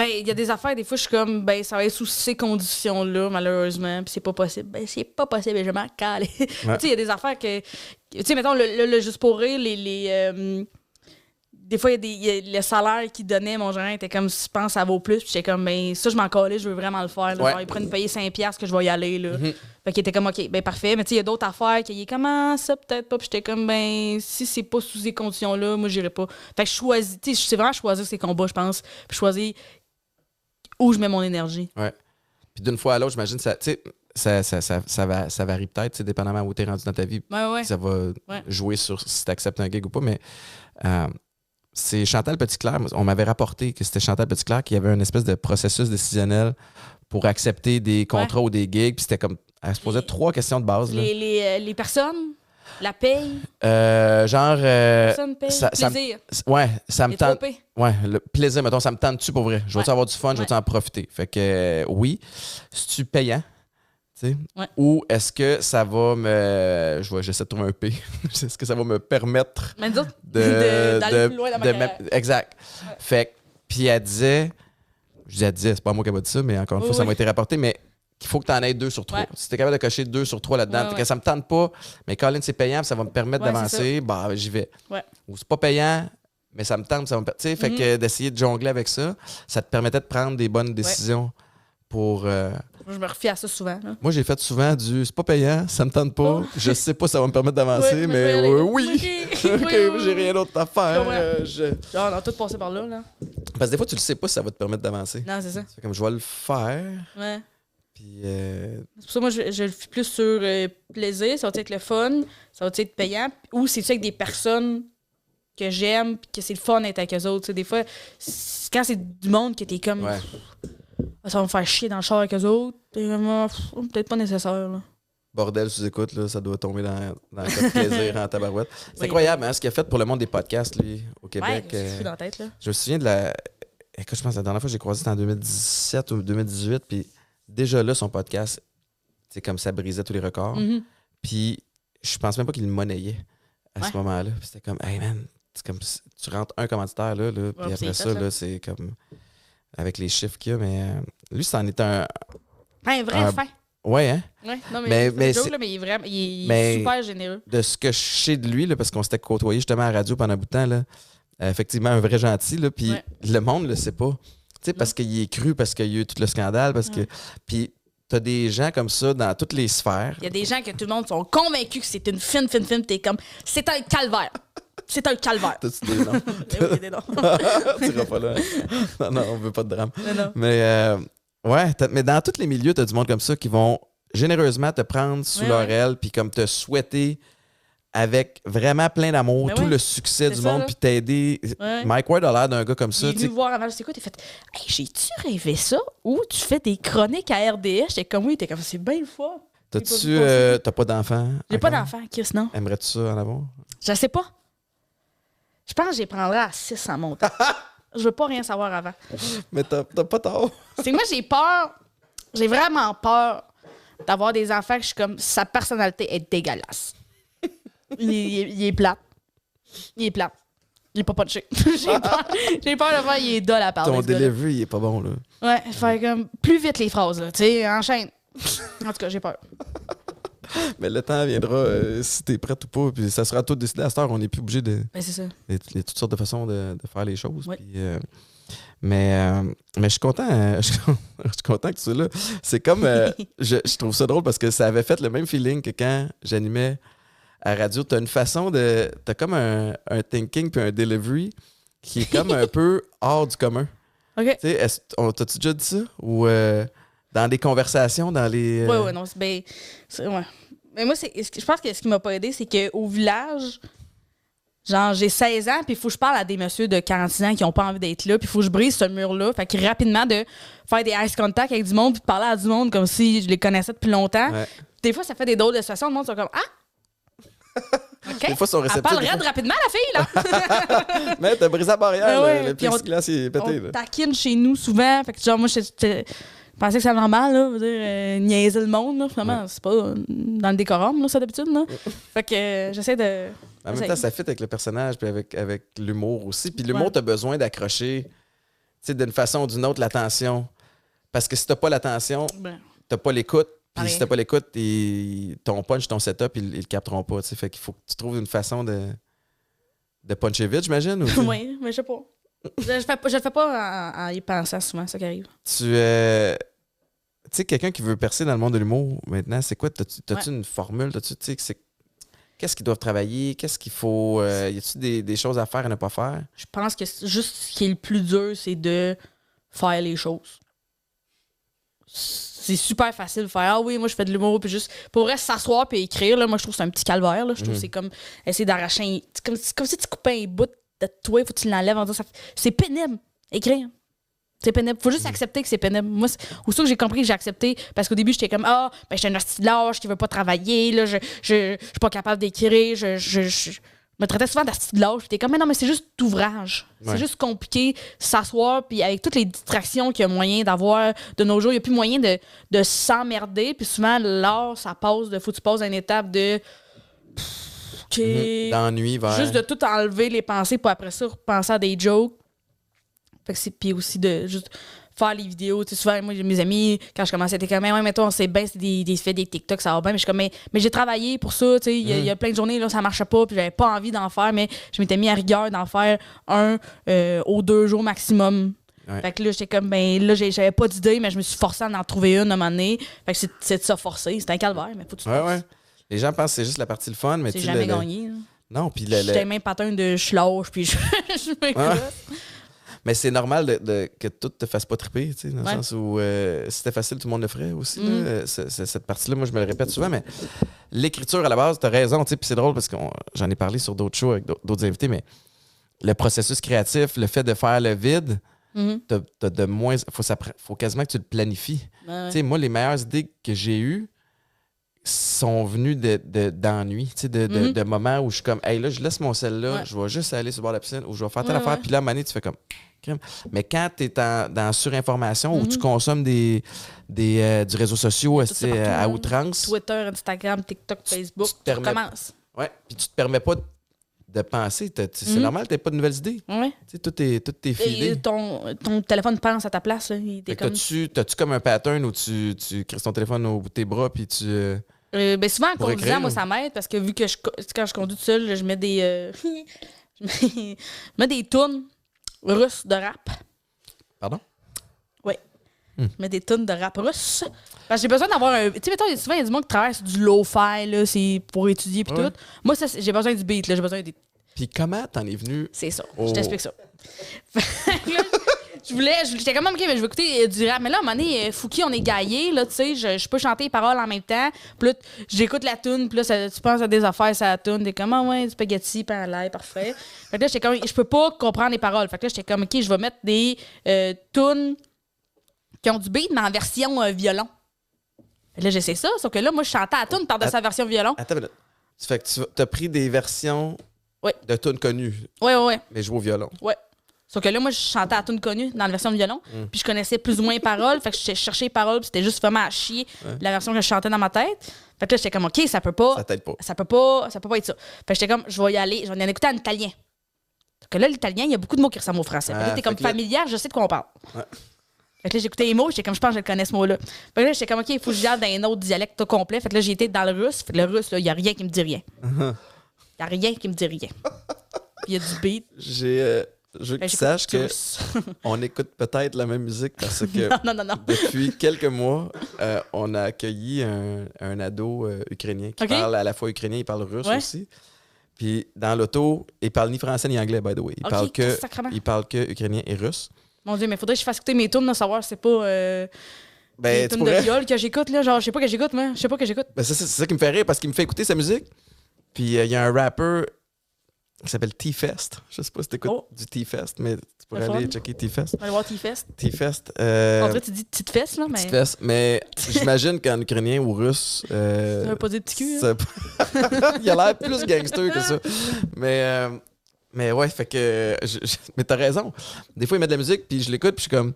Il y a des affaires, des fois, je suis comme, ça va être sous ces conditions-là, malheureusement, puis c'est pas possible. C'est pas possible, je m'en cale. Tu sais, il y a des affaires que. Tu sais, mettons, le Juste pour rire, des fois, il y a le salaire qu'ils donnaient, mon gérant était comme, je pense, ça vaut plus. Puis j'étais comme, ça, je m'en calais, je veux vraiment le faire. Genre, ils prennent payer 5$ que je vais y aller. Là. Fait qu'il était comme, OK, parfait. Mais tu sais, il y a d'autres affaires qui est comment ça, peut-être pas. Puis j'étais comme, si c'est pas sous ces conditions-là, moi, j'irai pas. Fait que je choisis, tu sais, c'est vraiment choisir ces combats, je pense. Puis choisir où je mets mon énergie. Ouais. Puis d'une fois à l'autre, j'imagine, ça, tu sais, ça varie peut-être, dépendamment où t'es rendu dans ta vie. Ouais. Ça va jouer sur si t'acceptes un gig ou pas, mais. C'est Chantal Petitclerc. On m'avait rapporté que c'était Chantal Petitclerc qui avait une espèce de processus décisionnel pour accepter des contrats ou des gigs. Puis c'était comme. Elle se posait 3 questions de base. Les personnes, la paye. Personne paye. Plaisir. Ça me tente. Ouais, le plaisir, mettons, ça me tente-tu pour vrai? Je veux-tu avoir du fun, je veux-tu en profiter? Fait que oui. C'est-tu payant? Ou est-ce que ça va me. J'essaie de trouver un P. Est-ce que ça va me permettre d'aller plus loin dans ma carrière? Exact. Ouais. Fait que, puis elle disait, c'est pas moi qui ai dit ça, mais encore une fois, ça m'a été rapporté, mais qu'il faut que tu en aies 2 sur 3. Si tu es capable de cocher 2 sur 3 là-dedans, que ça me tente pas, mais Colin, c'est payant, ça va me permettre d'avancer, j'y vais. Ouais. Ou c'est pas payant, mais ça me tente, ça va me permettre. Fait que d'essayer de jongler avec ça, ça te permettait de prendre des bonnes décisions pour. Je me refie à ça souvent. Là. Moi, j'ai fait souvent c'est pas payant, ça me tente pas. Je sais pas si ça va me permettre d'avancer, mais oui. OK, j'ai rien d'autre à faire. On a tout passé par là. Parce que des fois, tu le sais pas si ça va te permettre d'avancer. Non, c'est ça. C'est comme je vais le faire. Ouais. Puis. C'est pour ça moi, je le fais plus sur plaisir, ça va être le fun, ça va être payant, ou c'est-tu avec des personnes que j'aime, puis que c'est le fun d'être avec eux autres. T'sais, des fois, quand c'est du monde que t'es comme. Ouais. Ça va me faire chier dans le char avec eux autres. Peut-être pas nécessaire. Là. Bordel, sous écoute, là, ça doit tomber dans le plaisir en tabarouette. C'est incroyable, hein, ce qu'il a fait pour le monde des podcasts, lui, au Québec. C'est fou dans la tête, là. Je me souviens de la. Écoute, je pense que la dernière fois que j'ai croisé, c'était en 2017 ou 2018. Puis déjà là, son podcast, c'est comme ça brisait tous les records. Puis je pense même pas qu'il le monnayait à ce moment-là. Puis c'était comme, hey man, c'est comme, tu rentres un commanditaire là puis après ça, là, c'est comme. Avec les chiffres qu'il y a, mais lui, c'en est un vrai fin. Ouais, hein? Ouais, non, mais joke, là, mais il est vraiment il est super généreux. De ce que je sais de lui, là, parce qu'on s'était côtoyé justement à la radio pendant un bout de temps, là, effectivement, un vrai gentil, là, puis le monde le sait pas. Tu sais, parce qu'il est cru, parce qu'il y a eu tout le scandale, parce que. Puis t'as des gens comme ça dans toutes les sphères. Il y a des gens que tout le monde sont convaincus que c'est une fine, t'es comme, c'est un calvaire. C'est un calvaire. T'as-tu des noms? Oui, des noms. Tu iras pas là. Non, on veut pas de drame. Non. Mais mais dans tous les milieux, t'as du monde comme ça qui vont généreusement te prendre sous leur aile puis comme te souhaiter avec vraiment plein d'amour tout le succès du monde puis t'aider. Mike Ward a l'air d'un gars comme ça. Il est venu voir avant, c'est quoi? T'es fait, hey, j'ai-tu rêvé ça? Ou tu fais des chroniques à RDS? J'étais comme, oui, t'es comme, c'est bien le fun. T'as pas d'enfant? J'ai pas d'enfant, Chris, non. Aimerais-tu ça en avoir? Je sais pas. Je pense que j'y prendrais à 6 en montant. Je veux pas rien savoir avant. Mais t'as pas tort. C'est que moi, j'ai peur. J'ai vraiment peur d'avoir des enfants que je suis comme, sa personnalité est dégueulasse. Il est plate. Il est plate. Il est pas punché. J'ai peur de voir, il est dole à parler. Ton delivery, il est pas bon, là. Ouais, faire comme plus vite les phrases, là. Tu sais, enchaîne. En tout cas, j'ai peur. Mais le temps viendra si t'es prête ou pas. Puis ça sera tout décidé à cette heure. On n'est plus obligé de. Ben, c'est ça. Il y a toutes sortes de façons de faire les choses. Ouais. Puis, Mais je suis content, je suis content que tu sois là. C'est comme, je trouve ça drôle parce que ça avait fait le même feeling que quand j'animais à radio. T'as une façon de, t'as comme un thinking puis un delivery qui est comme un peu hors du commun. OK. Tu sais, t'as-tu déjà dit ça? Ou dans des conversations, dans les... Ouais, non, ouais. Mais moi, je pense que ce qui m'a pas aidé, c'est qu'au village, genre, j'ai 16 ans, puis il faut que je parle à des messieurs de 46 ans qui ont pas envie d'être là, puis il faut que je brise ce mur-là. Fait que rapidement, de faire des ice contact avec du monde, puis de parler à du monde comme si je les connaissais depuis longtemps. Ouais. Des fois, ça fait des drôles de situations. Le monde sont comme « Ah! » OK. Des fois, ils sont réceptifs. Elle parle raide rapidement, la fille, là! Mais t'as brisé la barrière, Ouais, le puis plexiglas est pété. On Là. taquine chez nous souvent. Fait que genre, moi, je pensais que c'était normal, là, je veux dire, niaiser le monde, là. Finalement, c'est pas dans le décorum, là, ça, d'habitude, là. Fait que j'essaie de... En même temps, ça fit avec le personnage puis avec l'humour aussi. Puis l'humour, Ouais. t'as besoin d'accrocher, tu sais, d'une façon ou d'une autre, l'attention. Parce que si t'as pas l'attention, Ben, t'as pas l'écoute. Puis Pareil. si t'as pas l'écoute, ton punch, ton setup, ils le capteront pas. Tu sais. Fait qu'il faut que tu trouves une façon de puncher vite, j'imagine. Ou oui, mais je sais pas. Je le fais pas en y pensant souvent, ça qui arrive. tu sais, quelqu'un qui veut percer dans le monde de l'humour, maintenant, c'est quoi? T'as-tu une formule? Tu sais, qu'est-ce qu'ils doivent travailler? Qu'est-ce qu'il faut? Y a-tu des choses à faire et ne pas faire? Je pense que juste ce qui est le plus dur, c'est de faire les choses. C'est super facile de faire « Ah oui, moi, je fais de l'humour. » Puis juste, pour vrai, s'asseoir puis écrire, là, moi, je trouve que c'est un petit calvaire. Là. Je trouve que c'est comme essayer d'arracher c'est comme si tu coupais un bout de toi, il faut que tu l'enlèves. En disant, c'est pénible, écrire. C'est pénible. Faut juste accepter que c'est pénible. Moi, aussitôt que j'ai compris que j'ai accepté, parce qu'au début, j'étais comme « Ah, ben, j'étais un hostie de lâche qui veut pas travailler. Là, je suis pas capable d'écrire. Je me traitais souvent d'hostie de lâche. Puis t'es comme « Mais non, mais c'est juste d'ouvrage. Ouais. C'est juste compliqué. S'asseoir, puis avec toutes les distractions qu'il y a moyen d'avoir de nos jours, il n'y a plus moyen de s'emmerder. Puis souvent, l'art, ça passe faut que tu passes à une étape de... OK. D'ennui vers... Juste de tout enlever les pensées pour après ça repenser à des jokes. Fait que c'est puis aussi de juste faire les vidéos. Tu sais, souvent, moi, mes amis, quand je commençais, c'était comme, ouais, mais toi, on sait bien, c'est des TikTok, ça va bien. Mais je suis comme, mais j'ai travaillé pour ça. Tu sais, il y a plein de journées, là, ça marchait pas, puis j'avais pas envie d'en faire, mais je m'étais mis à rigueur d'en faire un aux 2 jours maximum. Ouais. Fait que là, j'étais comme, ben là, j'avais pas d'idée, mais je me suis forcée à en trouver une à un moment donné. Fait que c'est de ça forcer. C'est un calvaire, mais faut que tu Ouais, forces. ouais. Les gens pensent que c'est juste la partie le fun, mais C'est tu sais, jamais gagné. Là. Non, puis J'étais même pattern de je lâche, puis je me crosse. Mais c'est normal que tout te fasse pas triper, tu sais, dans le Ouais. sens où si c'était facile, tout le monde le ferait aussi. Là. Cette partie-là, moi, je me le répète souvent, mais l'écriture, à la base, t'as raison, tu sais, puis c'est drôle parce que j'en ai parlé sur d'autres shows avec d'autres invités, mais le processus créatif, le fait de faire le vide, t'as de moins... Faut quasiment que tu le planifies. Ouais. Tu sais, moi, les meilleures idées que j'ai eues sont venues d'ennui, tu sais, de moments où je suis comme, hey, là, je laisse mon sel là, Ouais. je vais juste aller sur le bord de la piscine ou je vais faire telle Ouais, affaire, ouais. puis là, à un moment donné, tu fais comme, crème. Mais quand tu es dans surinformation où tu consommes du réseau social c'est partout, à hein. outrance, Twitter, Instagram, TikTok, Facebook, tu te permets- commence. ouais, puis tu te permets pas de penser. C'est normal, tu n'as pas de nouvelles idées. Ouais. Tu sais, tout est Et filé. ton téléphone pense à ta place. Là. Il était Fait que comme... t'as-tu comme un pattern où tu crisses ton téléphone au bout de tes bras puis tu... ben souvent, en Pour conduisant, écrire, moi, ou? ça m'aide parce que vu que quand je conduis tout seul, je mets des... je mets des tunes russes de rap. Pardon? Oui. Je mets des tunes de rap russe. Parce que j'ai besoin d'avoir un... Tu sais, mettons, souvent, il y a du monde qui travaille sur du lo-fi, là, c'est pour étudier puis Ouais. tout. Moi, ça, j'ai besoin du beat, là. J'ai besoin des... Puis comment t'en es venu... C'est ça. Oh. Je t'explique ça. J'étais comme, OK, mais je vais écouter du rap. Mais là, à un moment donné, Fouki, on est gaillé, là, tu sais, je peux chanter les paroles en même temps. Puis là, j'écoute la toune, puis là, tu penses à des affaires, ça la toune. T'es comme, ah ouais, du spaghetti, pain à l'ail, parfait. Fait que là, j'étais comme, je peux pas comprendre les paroles. Fait que là, j'étais comme, OK, je vais mettre des tunes qui ont du beat, mais en version violon. Fait que là, j'essaie ça, sauf que là, moi, je chantais la toune par de sa version violon. Attends une minute. Ça fait que t'as pris des versions Ouais. de tunes connues, Ouais. mais jouées au violon. Ouais. Sauf que là, moi, je chantais la tune connue dans la version de violon. Puis je connaissais plus ou moins les paroles. Fait que je cherchais les paroles. Puis c'était juste vraiment à chier la version que je chantais dans ma tête. Fait que là, j'étais comme, OK, ça peut pas. Ça t'aide pas. Ça peut pas être ça. Fait que j'étais comme, je vais y aller. Je vais en écouter en italien. Sauf que là, l'italien, il y a beaucoup de mots qui ressemblent au français. Fait que là, t'es comme fait que là- familière, je sais de quoi on parle. Ouais. Fait que là, j'écoutais les mots. J'étais comme, je pense que je le connais ce mot-là. Fait que là, j'étais comme, OK, il faut que je garde dans un autre dialecte au complet. Fait que là, j'ai été dans le russe. Fait que le russe, il y a rien qui me dit rien. Il y a rien qui me dit rien. Puis il y a du beat. J'ai Je veux que tu J'écoute saches tous. qu'on écoute peut-être la même musique parce que Non. depuis quelques mois, on a accueilli un ado ukrainien qui Ok. parle à la fois ukrainien, il parle russe Ouais. aussi. Puis dans l'auto, il parle ni français ni anglais, by the way. Ok, sacrément. Il parle que ukrainien et russe. Mon Dieu, mais faudrait que je fasse écouter mes tunes, là, savoir si c'est pas Ben, les tu tunes de pourrais. viol que j'écoute, là. Genre, je sais pas que j'écoute, moi. Je sais pas que j'écoute. Ben, c'est ça qui me fait rire parce qu'il me fait écouter sa musique. Puis il y a un rapper qui s'appelle T-Fest. Je sais pas si t'écoutes Oh. du T-Fest, mais tu pourrais Le aller fun. checker T-Fest. On va aller voir T-Fest. T-Fest. En vrai, tu dis petite fesse, là, mais. T-Fest. Mais j'imagine qu'en ukrainien ou russe. Ça veut pas dire petit cul, hein. Il a l'air plus gangster que ça. Mais ouais, fait que. Mais t'as raison. Des fois, il met de la musique, puis je l'écoute, puis je suis comme.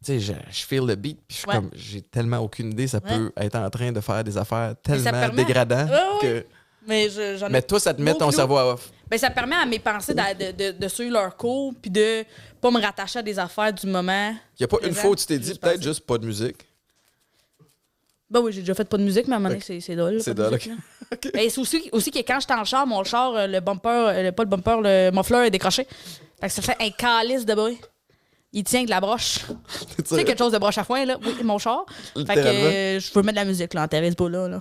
Tu sais, je feel le beat, puis je suis Ouais. comme. J'ai tellement aucune idée, ça peut être en train de faire des affaires Mais ça tellement permet- dégradantes Ouais, que. Mais j'en ai. Mais toi, ça te met Gros ton flou. cerveau à off. Ben, ça permet à mes pensées de suivre leur cours, puis de pas me rattacher à des affaires du moment. Il n'y a pas une Présent, fois où tu t'es dit juste peut-être penser. juste pas de musique. Ben oui, j'ai déjà fait pas de musique, mais à un moment donné, c'est drôle. C'est pas de drôle, musique, là. Ben, c'est aussi que quand j'étais en char, mon char, le bumper, pas le bumper, le muffler est décroché. Fait que ça fait un calice de bruit. Il tient avec de la broche. Tu sais, quelque chose de broche à foin, là. Oui, mon char. Fait que Littéralement. je veux mettre de la musique, là, en terre, pas là.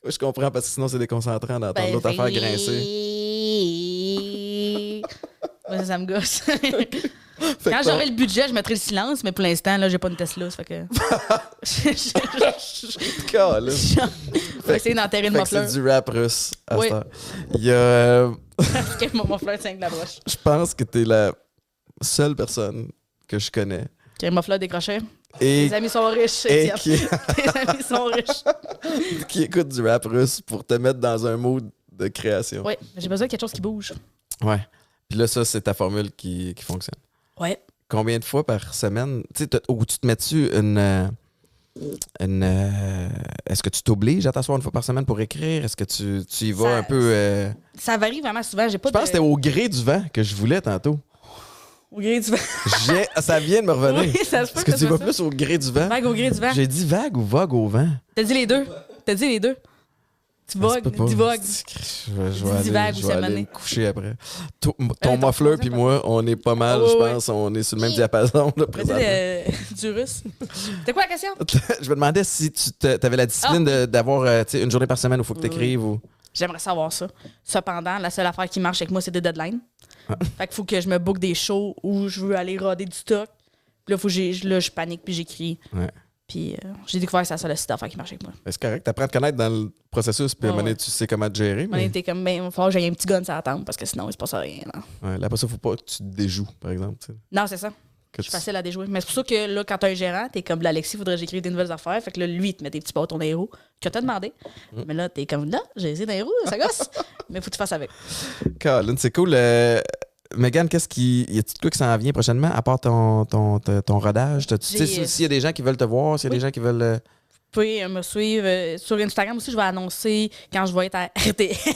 Oui, je comprends parce que sinon c'est déconcentrant d'entendre Ben, l'autre affaire grincer. Ouais, ça me gosse. Fait Quand que j'aurai le budget, je mettrai le silence, mais pour l'instant, là, j'ai pas une Tesla. Ça fait que. Calme. Je vais essayer d'enterrer le Fait que c'est muffler. du rap russe à Oui. cette heure. Il y a. Parce que mon muffler tient avec de la broche. Je pense que t'es la seule personne que je connais Ok, muffler décroché. et, Tes amis sont riches, et Étienne. Tes amis sont riches. qui écoute du rap russe pour te mettre dans un mood de création. Oui, j'ai besoin de quelque chose qui bouge. Ouais. Puis là, ça, c'est ta formule qui fonctionne. Ouais. Combien de fois par semaine, tu sais, ou tu te mets dessus est-ce que tu t'obliges à t'asseoir une fois par semaine pour écrire? Est-ce que tu y vas Ça- un peu... Ça varie vraiment souvent. J'ai pas Je pense que c'était au gré du vent que je voulais tantôt. Au gré du vent. Ça vient de me revenir. Oui, ça se peut Est-ce que que tu ça vas soit plus au gré du vent? Vague au gré du vent. J'ai dit vague ou vogue au vent? T'as dit les deux. T'as dit les deux. Tu Ça se peut vogues, pas. divagues. Je vais Divague aller, ou je vais ça aller m'amener. me coucher après. Ton ton muffler français, puis ton- moi, on est pas mal, Ouais, je ouais. pense. On est sur le même Oui. diapason là, Mais tu présentement. sais, du russe. C'était quoi la question? Je me demandais si tu avais la discipline d'avoir tu sais, une journée par semaine où il faut que tu écrives. Ou... J'aimerais savoir ça. Cependant, la seule affaire qui marche avec moi, c'est des deadlines. Fait qu'il faut que je me book des shows où je veux aller roder du stock. Puis là, je panique puis j'écris. Ouais. Puis j'ai découvert que c'est la seule affaire qui marche avec moi. C'est correct, tu apprends à te connaître dans le processus, puis à un Ouais, moment donné, ouais. tu sais comment te gérer. On Mais était comme, ben, il va falloir que j'aille un petit gun sur la table parce que sinon, il se passe rien. Non, ouais, là, après ça, faut pas que tu te déjoues, par exemple. tu sais. non c'est ça. Que Je suis facile à déjouer. Mais c'est pour ça que là, quand t'as un gérant, t'es comme l'Alexis, faudrait que j'écrive des nouvelles affaires. Fait que là, lui, il te met des petits bâtons dans les roues que t'as demandé. Mais là, t'es comme là, j'ai essayé dans les roues, ça gosse. Mais faut que tu fasses avec. Colin, c'est cool. Megan, qu'est-ce qui. Y a-t-il de quoi qui s'en vient prochainement, à part ton rodage? Tu sais, J'ai, s'il y a des gens qui veulent te voir, s'il y a oui. des gens qui veulent. Vous pouvez me suivre sur Instagram aussi. Je vais annoncer quand je vais être à RDS.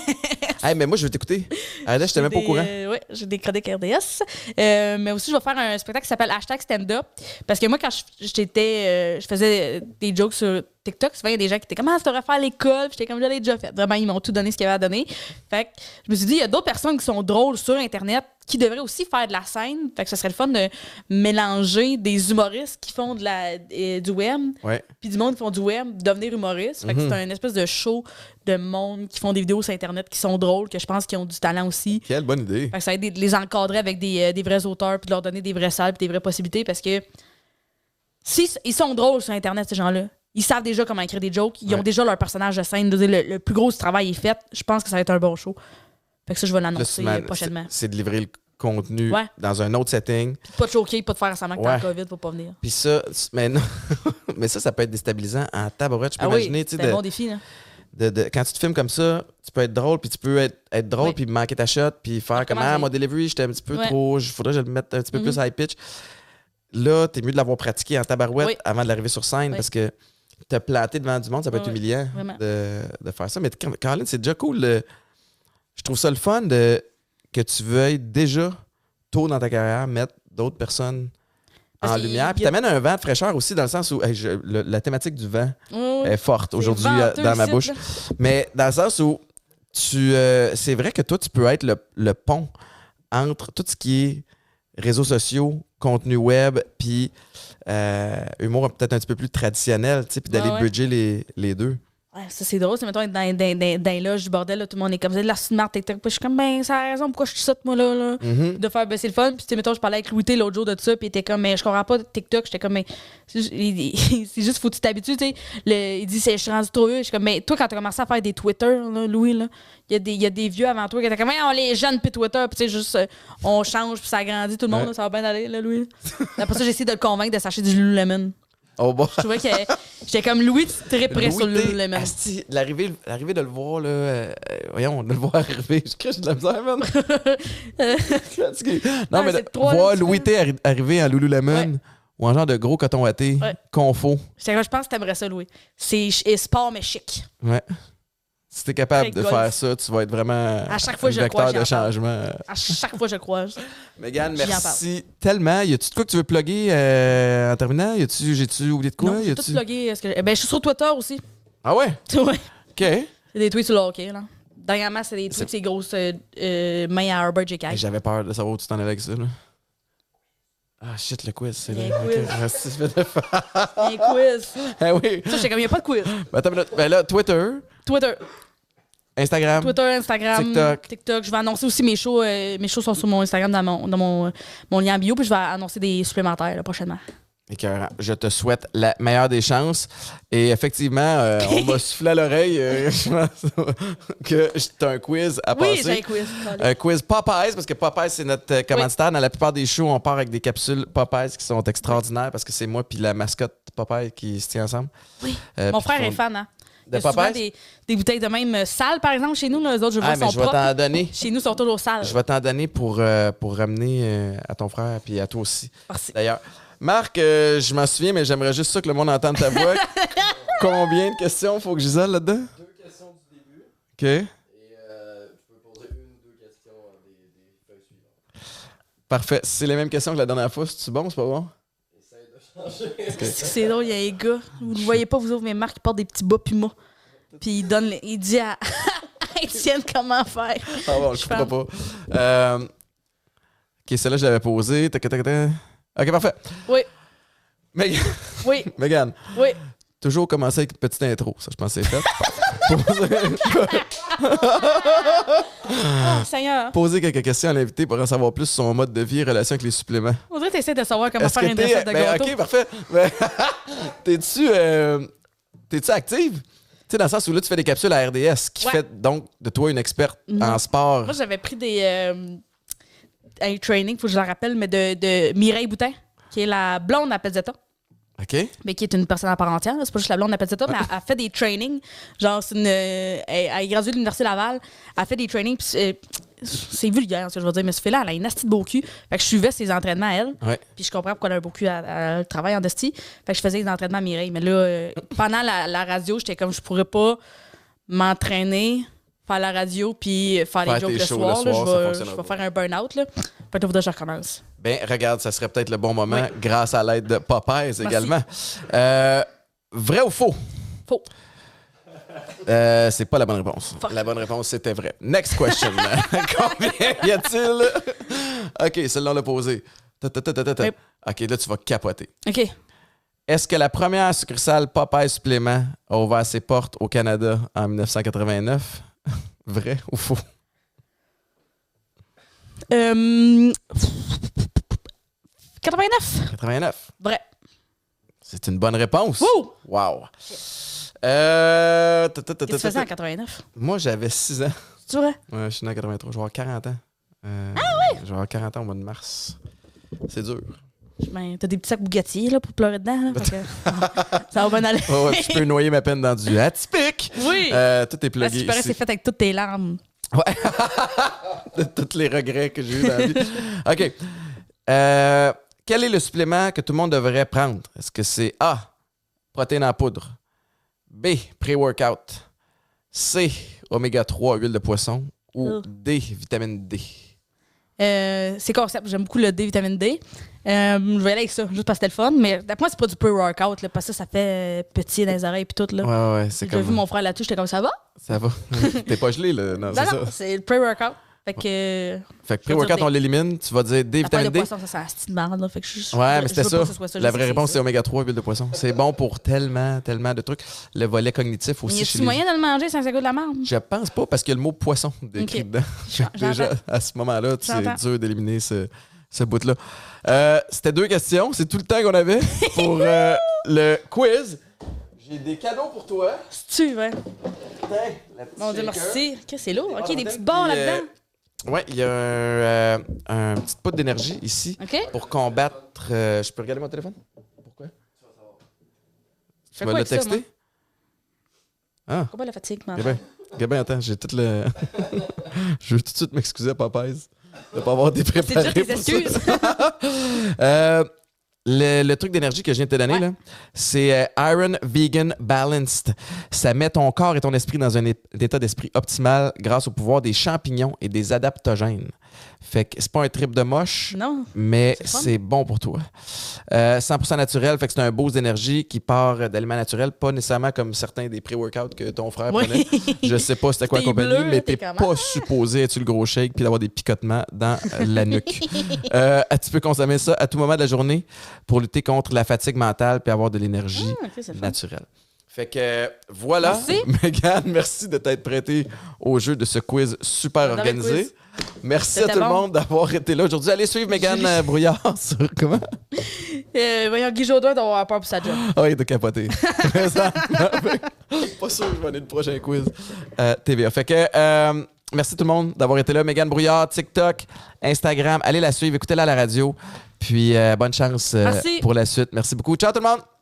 Hey, mais moi, je vais t'écouter. Arrête, je t'ai même pas au courant. Oui, j'ai des chroniques RDS. Mais aussi, je vais faire un spectacle qui s'appelle #stand-up. Parce que moi, quand je faisais des jokes sur TikTok, souvent, il y a des gens qui étaient comme, ah, tu devrais faire l'école. Puis j'étais comme, je l'ai déjà fait. Vraiment, ils m'ont tout donné ce qu'il y avait à donner. Fait que je me suis dit, il y a d'autres personnes qui sont drôles sur Internet qui devraient aussi faire de la scène. Fait que ce serait le fun de mélanger des humoristes qui font du web, Ouais. puis du monde qui font du web, devenir humoriste. Fait que c'est un espèce de show de monde qui font des vidéos sur Internet qui sont drôles, que je pense qu'ils ont du talent aussi. Quelle bonne idée. Fait que ça va être de les encadrer avec des vrais auteurs, puis de leur donner des vraies salles, puis des vraies possibilités, parce que si ils sont drôles sur Internet, ces gens-là, ils savent déjà comment écrire des jokes, ils ont Ouais. déjà leur personnage de scène, le plus gros du travail est fait. Je pense que ça va être un bon show. Fait que ça, je vais Là, l'annoncer prochainement. c'est de livrer le contenu Ouais. dans un autre setting. Pas de choquer, pas de faire semblant que t'as Ouais. le COVID pour pas venir. Puis ça, mais non. Mais ça peut être déstabilisant en tabarouette. Je peux Ah imaginer, oui, tu sais, c'est un bon défi, là. quand tu te filmes comme ça, tu peux être drôle, puis tu peux être drôle, Oui. puis manquer ta shot, puis faire comme Recommencer. mon delivery, j'étais un petit peu Ouais. trop, faudrait que je le mette un petit peu plus high pitch. Là, t'es mieux de l'avoir pratiqué en tabarouette Oui. avant de l'arriver sur scène, Oui. parce que te planter devant du monde, ça peut être Oui, humiliant vraiment. de faire ça. Mais Caroline, c'est déjà cool. Je trouve ça le fun que tu veuilles déjà, tôt dans ta carrière, mettre d'autres personnes Parce en qu'il lumière. Puis y a- t'amènes un vent de fraîcheur aussi, dans le sens où la thématique du vent Ouais, est forte aujourd'hui venteux dans ma ici, bouche. là. Mais dans le sens où c'est vrai que toi, tu peux être le pont entre tout ce qui est réseaux sociaux, contenu web, puis humour peut-être un petit peu plus traditionnel, tu sais, puis d'aller bridger les deux. Ouais, ça, c'est drôle. C'est, mettons, être dans les loges du bordel, là, tout le monde est comme ça, de la smart TikTok. Puis je suis comme, ben, ça a raison, pourquoi je suis ça, moi, là. De faire baisser le fun. Puis, tu sais, mettons, je parlais avec Louis T l'autre jour de ça, puis il était comme, mais je comprends pas TikTok. J'étais comme, mais c'est juste, faut que tu t'habitues, tu sais. Il dit, je suis rendu trop vieux. Je suis comme, mais toi, quand t'as commencé à faire des Twitter, là, Louis, là, il y a des vieux avant toi qui étaient comme, on les jeunes, puis Twitter, puis tu sais, juste, on change, puis ça grandit, tout le monde, là, ça va bien aller, là, Louis. Après ça, j'ai essayé de le convaincre de s'acheter du Lululemon. Oh bon. Je trouvais que j'étais comme Louis, tu triperais sur le Lululemon. Asti, l'arrivée de le voir, là, voyons, de le voir arriver, je crée de la misère, man. Non, mais voir Louis T arriver en Lululemon ou en genre de gros coton à thé, confo. Je pense que t'aimerais ça, Louis. C'est sport, mais chic. Ouais. Si t'es capable de faire ça, tu vas être vraiment à chaque fois, un vecteur de changement. À chaque fois, je crois. Mégane, merci tellement. Y a-tu de quoi que tu veux plugger en terminant? J'ai-tu oublié de quoi? Non, j'ai tout plugué. Je suis sur Twitter aussi. Ah ouais? Ouais. OK. C'est des tweets sur le hockey, là. Dernièrement, c'est des tweets, ces grosses mains à Herbert J. J'avais peur de savoir où tu t'en allais avec ça, là. Ah shit, le quiz, c'est là. Un quiz. Ah oui. Ça, j'étais comme, il n'y a pas de quiz. Ben là, Twitter. Instagram. TikTok. Je vais annoncer aussi mes shows. Mes shows sont sur mon Instagram dans mon lien bio, puis je vais annoncer des supplémentaires là, prochainement. Écœurant. Je te souhaite la meilleure des chances. Et effectivement, on m'a soufflé à l'oreille que t'as un quiz à passer. Oui, j'ai un quiz. Un quiz Popeyes, parce que Popeyes, c'est notre commanditaire. Dans la plupart des shows, on part avec des capsules Popeyes qui sont extraordinaires parce que c'est moi puis la mascotte Popeyes qui se tient ensemble. Oui. Mon frère est fan, hein? De il y a souvent des bouteilles de même sales, par exemple, chez nous. Là, les autres, je vois, sont je vais t'en donner. Chez nous, sont toujours sales. Je vais t'en donner pour ramener à ton frère et à toi aussi. Merci. D'ailleurs, Marc, je m'en souviens, mais j'aimerais juste ça que le monde entende ta voix. Combien de questions faut que j'isole là-dedans? 2 questions du début. OK. Et tu peux poser 1 ou 2 questions des feuilles suivantes. Parfait. Si c'est les mêmes questions que la dernière fois, c'est-tu bon ou c'est pas bon? Essaye de changer. C'est drôle, il y a un gars, vous ne le voyez pas, vous autres, mais Marc, il porte des petits bas Puma. Puis il dit à Étienne comment faire. Ah bon, je comprends pas. OK, celle-là, je l'avais posée. OK, parfait. Oui. Oui. Mégane. Oui. Toujours commencer avec une petite intro. Ça, je pense que c'est fait. Oh, Seigneur. Poser quelques questions à l'invité pour en savoir plus sur son mode de vie et relation avec les suppléments. On dirait que tu essaies de savoir comment faire une recette de gâteau. OK, parfait. T'es-tu active? Tu sais, dans le sens où là, tu fais des capsules à RDS, qui fait donc de toi une experte en sport. Moi, j'avais pris un training, faut que je la rappelle, mais de Mireille Boutin, qui est la blonde à Pezzetta. OK. Mais qui est une personne à part entière. C'est pas juste la blonde à Pezzetta, mais elle fait des trainings. Genre, elle est graduée de l'Université Laval. Elle fait des trainings. C'est vulgaire, ce que je veux dire, mais ce fait-là, elle a une asti de beau cul. Fait que je suivais ses entraînements à elle. Ouais. Puis je comprends pourquoi elle a un beau cul à travail en esti. Fait que je faisais les entraînements à Mireille. Mais là, pendant la radio, j'étais comme, je pourrais pas m'entraîner, faire la radio, puis faire les jokes le soir. Je vais faire un burn-out. Là. Fait que là, faudrait que je recommence. Ben, regarde, ça serait peut-être le bon moment, grâce à l'aide de Popeyes également. Vrai ou faux? Faux. C'est pas la bonne réponse. Fuck. La bonne réponse, c'était vrai. Next question. Combien y a-t-il? OK, celle-là, on l'a posée. OK, là, tu vas capoter. OK. Est-ce que la première succursale Popeyes Supplément a ouvert ses portes au Canada en 1989? Vrai ou faux? 89. 89. Vrai. C'est une bonne réponse. Wouh! Wow. Qu'est-ce que tu faisais en 89? Moi, j'avais 6 ans. C'est vrai? Ouais, je suis né en 83. Je vais avoir 40 ans. Ah ouais? Je vais avoir 40 ans au mois de mars. C'est dur. Ben, t'as des petits sacs Bugatti là, pour pleurer dedans. Là, fait que, ça va bien aller. Ouais, je peux noyer ma peine dans du atypique. Oui. Tout est plugué. Tu paraît c'est fait avec toutes tes larmes. Ouais. De tous les regrets que j'ai eu dans la vie. OK. Quel est le supplément que tout le monde devrait prendre? Est-ce que c'est A, protéines en poudre, B, pré-workout, C, oméga 3, huile de poisson ou D, vitamine D? C'est concept. J'aime beaucoup le D, vitamine D. Je vais aller avec ça, juste parce que c'était le fun. Mais d'après moi, c'est pas du pre-workout, là, parce que ça fait petit dans les oreilles et tout. Là. Ouais, c'est J'ai comme... vu mon frère là-dessus, j'étais comme ça va? Ça va. T'es pas gelé, là? Non, c'est ça. C'est le pre-workout. Fait que. Fait que Je vais pré-workout, dire on l'élimine. Tu vas dire D, La paille vitamine de D. poisson, ça, c'est un style de merde, là. Fait que Ouais, mais je c'était veux ça. pas que ce soit ça. La je sais vraie que réponse, c'est ça. oméga 3, huile de poisson. C'est bon pour tellement de trucs. Le volet cognitif Mais aussi y chez a-tu moyen de le manger sans que ça goûte de la merde? Je pense pas parce qu'il y a le mot poisson décrit Ok. dedans. Fait que déjà, J'entends. à ce moment-là, c'est J'entends. dur d'éliminer ce bout-là. C'était 2 questions. C'est tout le temps qu'on avait pour le quiz. J'ai des cadeaux pour toi. C'est-tu, ouais? La petite Mon Dieu, shaker. merci. Qu'est-ce que c'est lourd? Des Ok, des barres petites barres d'antenne, là-dedans. Ouais, il y a un petit pot d'énergie ici OK? pour combattre. Je peux regarder mon téléphone? Pourquoi? fais Tu vas quoi le avec ça, texter? Ah, Pourquoi la fatigue, man? Gabin, attends, j'ai tout le. Je veux tout de suite m'excuser à Popeyes de ne pas avoir été préparé. C'est dur tes pour ça. excuses. Le truc d'énergie que je viens de te donner, Ouais. là, c'est Iron Vegan Balanced. Ça met ton corps et ton esprit dans un état d'esprit optimal grâce au pouvoir des champignons et des adaptogènes. Fait que c'est pas un trip de moche, Non. mais C'est fun. c'est bon pour toi. 100% naturel, fait que c'est un boost d'énergie qui part d'aliments naturels, pas nécessairement comme certains des pré-workouts que ton frère Oui. prenait. Je sais pas c'était quoi la T'es compagnie, bleu, mais t'es t'es comment? pas supposé être sur le gros shake puis d'avoir des picotements dans la nuque. Tu peux consommer ça à tout moment de la journée pour lutter contre la fatigue mentale puis avoir de l'énergie Ah, ok, c'est le fun. naturelle. Fait que voilà, Merci. Mégane, merci de t'être prêtée au jeu de ce quiz super J'adore le organisé. quiz. Merci à C'était tout le bon. monde d'avoir été là aujourd'hui. Allez suivre Mégane Brouillard sur comment? Voyons, Guy Jodoin doit avoir peur pour sa job. Ah oui, de capoter. Présentement. Pas sûr que je vais aller le prochain quiz TVA. Fait que merci tout le monde d'avoir été là. Mégane Brouillard, TikTok, Instagram. Allez la suivre, écoutez-la à la radio. Puis bonne chance Merci. pour la suite. Merci beaucoup. Ciao tout le monde!